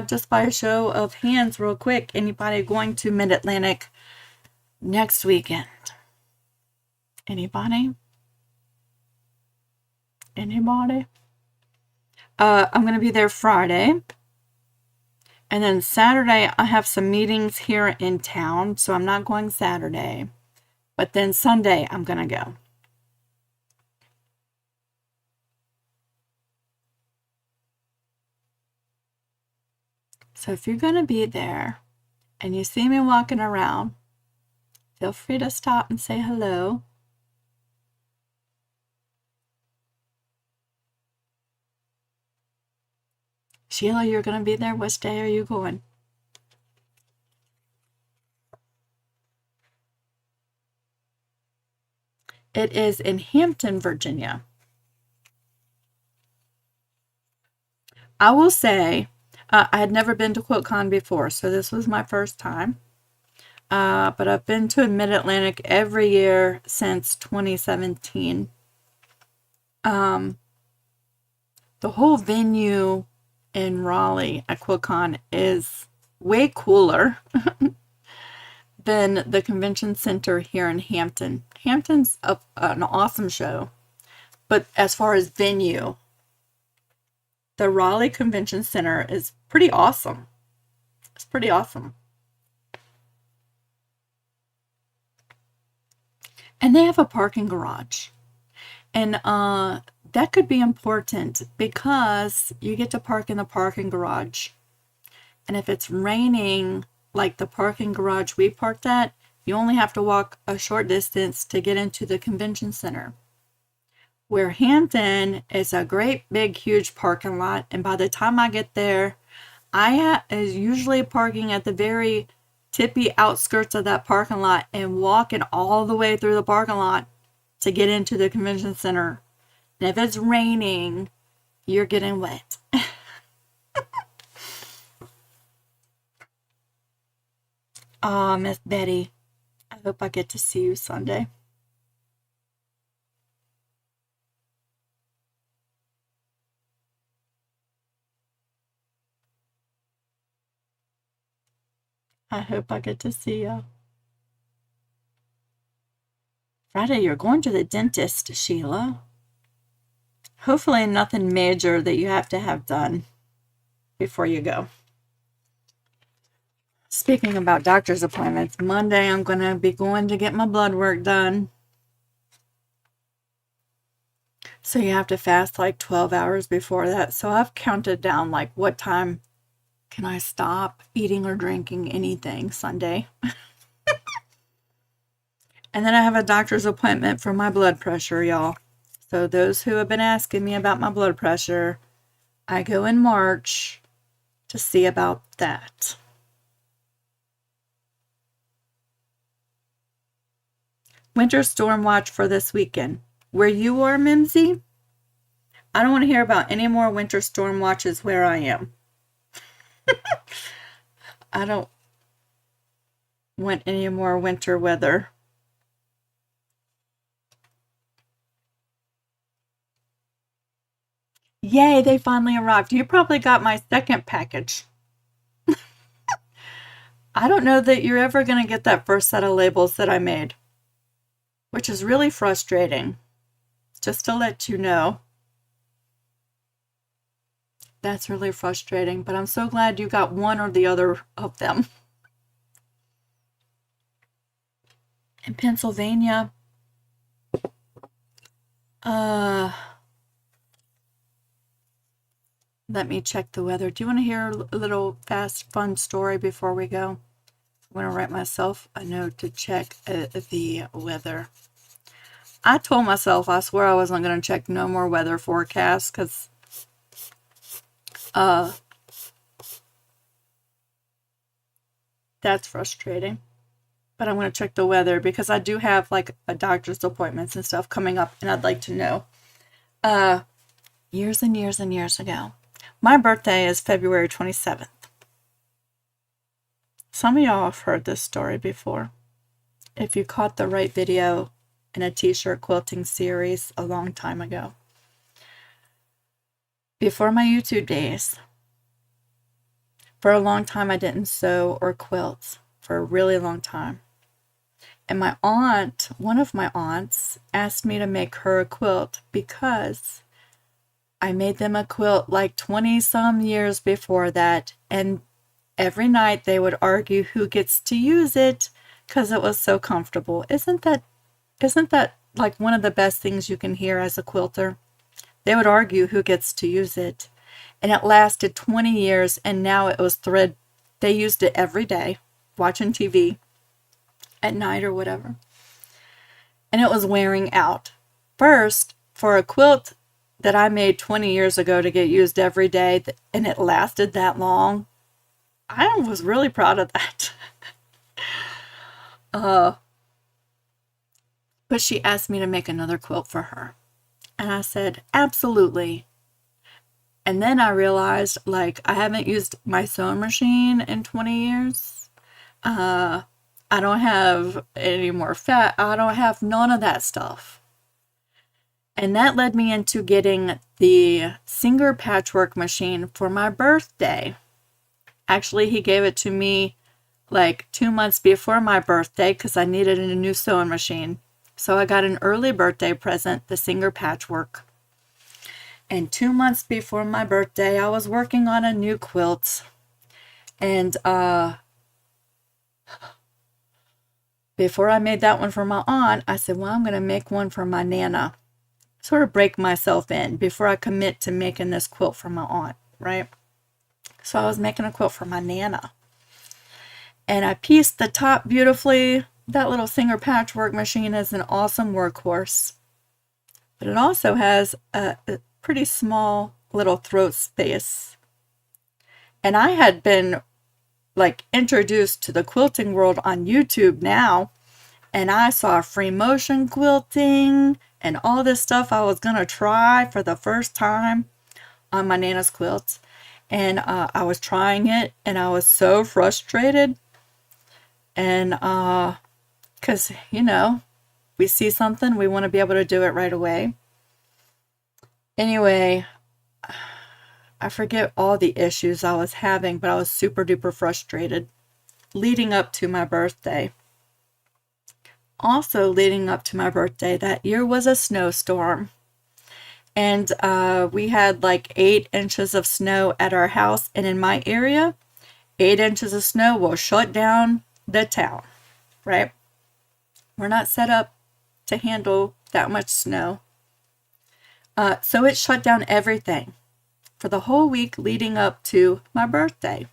just by a show of hands real quick, anybody going to Mid-Atlantic next weekend? Anybody? Anybody? I'm going to be there Friday. And then Saturday, I have some meetings here in town, so I'm not going Saturday. But then Sunday, I'm going to go. So if you're going to be there and you see me walking around, feel free to stop and say hello. Sheila, you're going to be there. Which day are you going? It is in Hampton, Virginia. I will say, I had never been to QuiltCon before, so this was my first time. But I've been to Mid-Atlantic every year since 2017. The whole venue in Raleigh at QuiltCon is way cooler than the convention center here in Hampton. Hampton's an awesome show, but as far as venue, the Raleigh Convention Center is pretty awesome. It's pretty awesome. And they have a parking garage. And that could be important because you get to park in the parking garage. And if it's raining, like the parking garage we parked at, you only have to walk a short distance to get into the convention center. Where Hampton is a great big huge parking lot, and by the time I get there, I is usually parking at the very tippy outskirts of that parking lot and walking all the way through the parking lot to get into the convention center. And if it's raining, you're getting wet. Oh, Miss Betty, I hope I get to see you Sunday. I hope I get to see you. Friday, you're going to the dentist, Sheila. Hopefully nothing major that you have to have done before you go. Speaking about doctor's appointments, Monday I'm going to be going to get my blood work done. So you have to fast like 12 hours before that. So I've counted down like what time can I stop eating or drinking anything Sunday. And then I have a doctor's appointment for my blood pressure, y'all. So those who have been asking me about my blood pressure, I go in March to see about that. Winter storm watch for this weekend. Where you are, Mimsy, I don't want to hear about any more winter storm watches where I am. I don't want any more winter weather. Yay, they finally arrived. You probably got my second package. I don't know that you're ever going to get that first set of labels that I made, which is really frustrating. Just to let you know. That's really frustrating, but I'm so glad you got one or the other of them. In Pennsylvania, let me check the weather. Do you want to hear a little fast, fun story before we go? I'm going to write myself a note to check the weather. I told myself I swear I wasn't going to check no more weather forecasts because that's frustrating. but I'm going to check the weather because I do have like a doctor's appointments and stuff coming up, and I'd like to know. Years and years and years ago, my birthday is February 27th. Some of y'all have heard this story before. If you caught the right video in a t-shirt quilting series a long time ago. Before my YouTube days, for a long time I didn't sew or quilt, for a really long time. And my aunt, one of my aunts, asked me to make her a quilt because I made them a quilt like 20 some years before that, and every night they would argue who gets to use it because it was so comfortable. Isn't that like one of the best things you can hear as a quilter? They would argue who gets to use it. And it lasted 20 years, and now it was thread. They used it every day, watching TV at night or whatever. And it was wearing out. First, for a quilt that I made 20 years ago to get used every day, and it lasted that long, I was really proud of that. But she asked me to make another quilt for her. And I said, absolutely. And then I realized, like, I haven't used my sewing machine in 20 years. I don't have any more fat. I don't have none of that stuff. And that led me into getting the Singer patchwork machine for my birthday. Actually, he gave it to me like 2 months before my birthday because I needed a new sewing machine. So I got an early birthday present, the Singer patchwork. And 2 months before my birthday, I was working on a new quilt. And before I made that one for my aunt, I said, well, I'm going to make one for my Nana. Sort of break myself in before I commit to making this quilt for my aunt, right? So I was making a quilt for my Nana. And I pieced the top beautifully. That little Singer patchwork machine is an awesome workhorse. But it also has a pretty small little throat space. And I had been like introduced to the quilting world on YouTube now. And I saw free motion quilting and all this stuff I was going to try for the first time on my Nana's quilts. And I was trying it and I was so frustrated. And because, you know, we see something, we want to be able to do it right away. Anyway, I forget all the issues I was having, but I was super duper frustrated leading up to my birthday. Also leading up to my birthday that year was a snowstorm. And we had like 8 inches of snow at our house. And in my area, 8 inches of snow will shut down the town, right? We're not set up to handle that much snow. So it shut down everything for the whole week leading up to my birthday.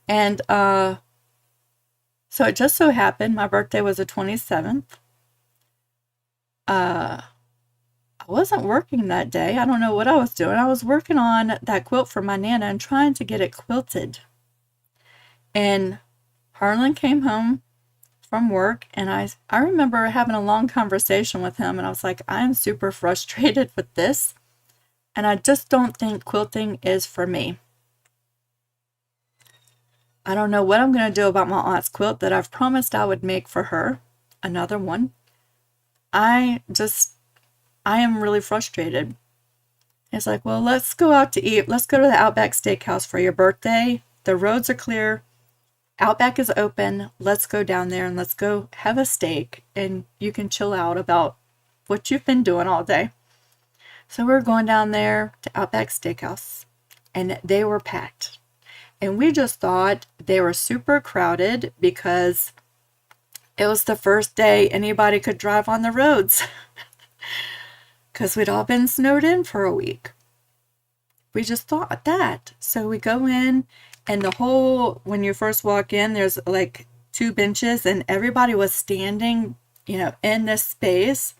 And so it just so happened my birthday was the 27th. I wasn't working that day. I don't know what I was doing. I was working on that quilt for my Nana and trying to get it quilted. And Harlan came home from work, and I remember having a long conversation with him, and I was like, I'm super frustrated with this, and I just don't think quilting is for me. I don't know what I'm going to do about my aunt's quilt that I've promised I would make for her, another one. I am really frustrated. It's like, well, let's go out to eat. Let's go to the Outback Steakhouse for your birthday. The roads are clear. Outback is open. Let's go down there and let's go have a steak and you can chill out about what you've been doing all day. So we're going down there to Outback Steakhouse and they were packed. And we just thought they were super crowded because it was the first day anybody could drive on the roads. Because we'd all been snowed in for a week. We just thought that. So we go in, and when you first walk in, there's like 2 benches, and everybody was standing, in this space.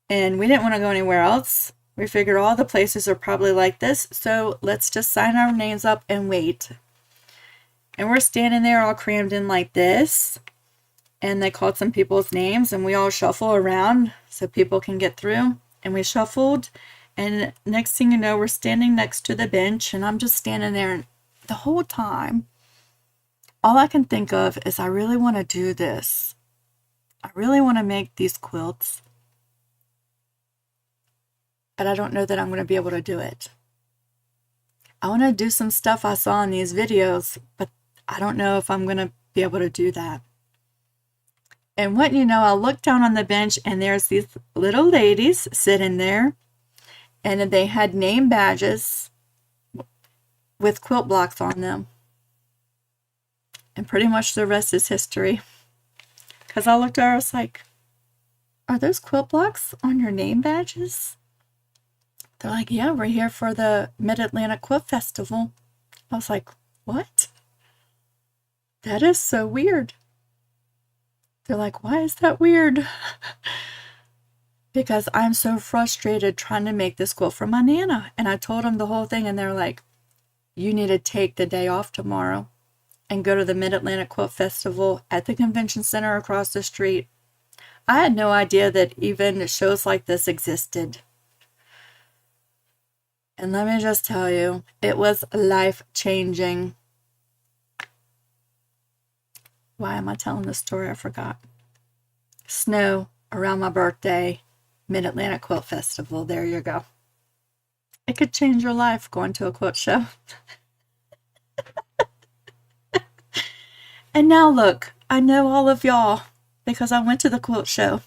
And we didn't want to go anywhere else. We figured all the places are probably like this, so let's just sign our names up and wait. And we're standing there all crammed in like this. And they called some people's names, and we all shuffle around so people can get through. And we shuffled, and next thing you know, we're standing next to the bench, and I'm just standing there. And the whole time, all I can think of is I really want to do this. I really want to make these quilts, but I don't know that I'm going to be able to do it. I want to do some stuff I saw in these videos, but I don't know if I'm going to be able to do that. And what you know, I look down on the bench, and there's these little ladies sitting there, and they had name badges with quilt blocks on them. And pretty much the rest is history. Because I looked at her, I was like, are those quilt blocks on your name badges? They're like, yeah, we're here for the Mid-Atlantic Quilt Festival. I was like, what? That is so weird. They're like, why is that weird? Because I'm so frustrated trying to make this quilt for my Nana. And I told them the whole thing, and they're like, you need to take the day off tomorrow and go to the Mid-Atlantic Quilt Festival at the convention center across the street. I had no idea that even shows like this existed. And let me just tell you, it was life-changing. Why am I telling this story? I forgot. Snow around my birthday, Mid-Atlantic Quilt Festival. There you go. It could change your life going to a quilt show. And now look, I know all of y'all because I went to the quilt show.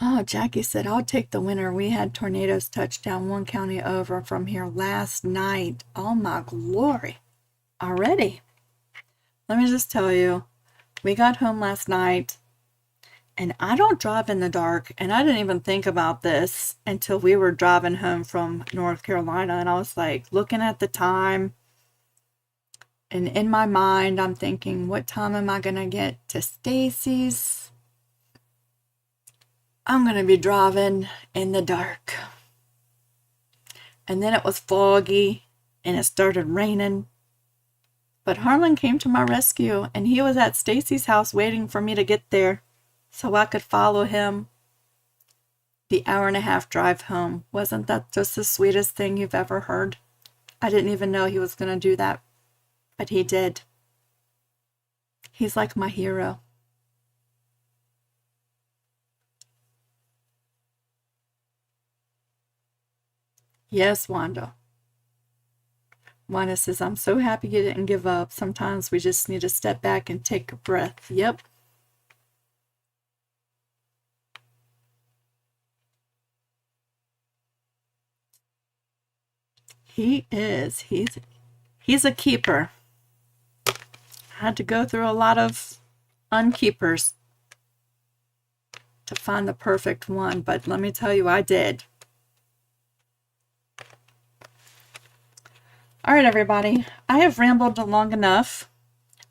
Oh, Jackie said, I'll take the winter. We had tornadoes touch down one county over from here last night. Oh my glory. Already. Let me just tell you, we got home last night, and I don't drive in the dark, and I didn't even think about this until we were driving home from North Carolina, and I was like looking at the time, and in my mind, I'm thinking, what time am I going to get to Stacy's? I'm going to be driving in the dark. And then it was foggy, and it started raining. But Harlan came to my rescue, and he was at Stacy's house waiting for me to get there so I could follow him the hour-and-a-half drive home. Wasn't that just the sweetest thing you've ever heard? I didn't even know he was going to do that, but he did. He's like my hero. Yes, Wanda. Wanda says, I'm so happy you didn't give up. Sometimes we just need to step back and take a breath. Yep. He is. He's a keeper. I had to go through a lot of unkeepers to find the perfect one, but let me tell you, I did. All right, everybody. I have rambled long enough.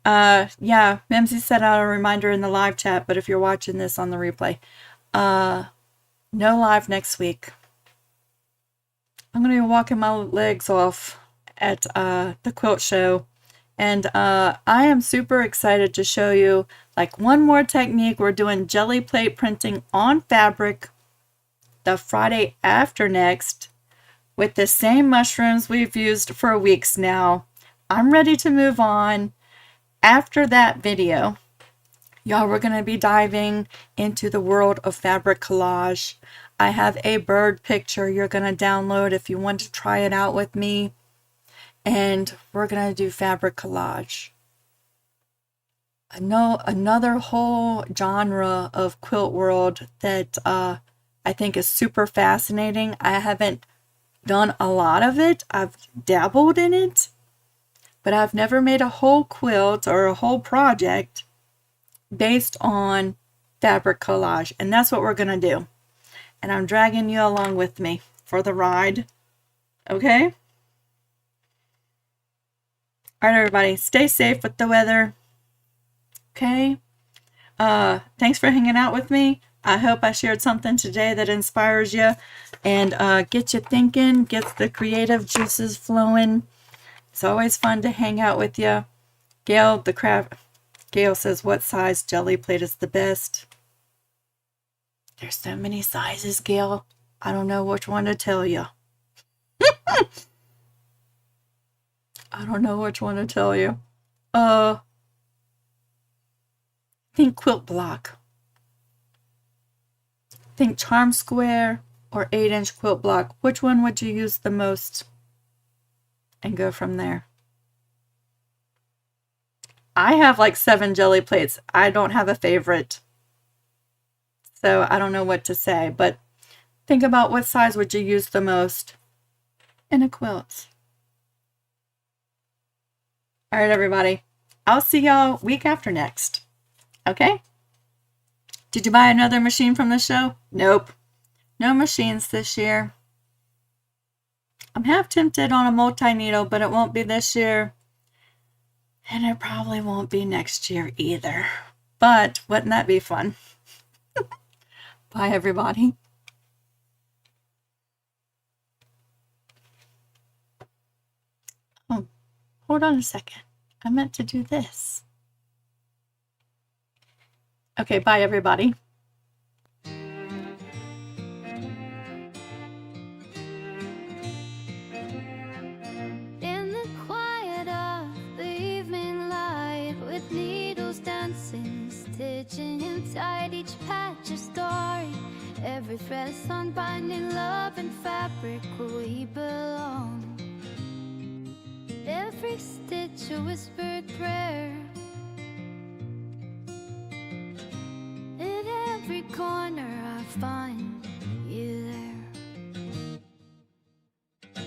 Yeah, Mimsy sent out a reminder in the live chat, but if you're watching this on the replay, no live next week. I'm going to be walking my legs off at the quilt show, and I am super excited to show you like one more technique. We're doing jelly plate printing on fabric the Friday after next with the same mushrooms we've used for weeks now. I'm ready to move on. After that video, y'all, we're going to be diving into the world of fabric collage. I have a bird picture you're going to download if you want to try it out with me. And we're going to do fabric collage. I know another whole genre of quilt world that I think is super fascinating. I haven't done a lot of it. I've dabbled in it, but I've never made a whole quilt or a whole project based on fabric collage. And that's what we're going to do. And I'm dragging you along with me for the ride. Okay? All right, everybody. Stay safe with the weather. Okay? Thanks for hanging out with me. I hope I shared something today that inspires you and get you thinking, gets the creative juices flowing. It's always fun to hang out with you. Gail says, what size jelly plate is the best? There's so many sizes, Gail. I don't know which one to tell you. I don't know which one to tell you. Think quilt block. Think charm square or 8-inch quilt block. Which one would you use the most? And go from there. I have like 7 jelly plates. I don't have a favorite. So I don't know what to say, but think about what size would you use the most in a quilt. All right, everybody. I'll see y'all week after next. Okay? Did you buy another machine from the show? Nope. No machines this year. I'm half tempted on a multi-needle, but it won't be this year. And it probably won't be next year either. But wouldn't that be fun? Bye, everybody. Oh, hold on a second. I meant to do this. Okay, bye, everybody. In the quiet of the evening light, with needles dancing, stitching inside each patch of story, every thread unbinding love and fabric where we belong. Every stitch a whispered prayer, in every corner I find you there.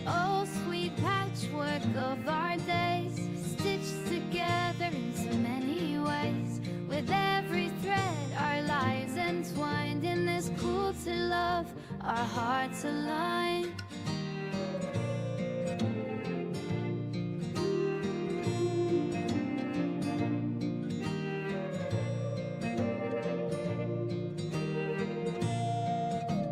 Oh, sweet patchwork of our days, stitched together in so many ways. With every thread, our lives entwined in this quilted love, our hearts aligned.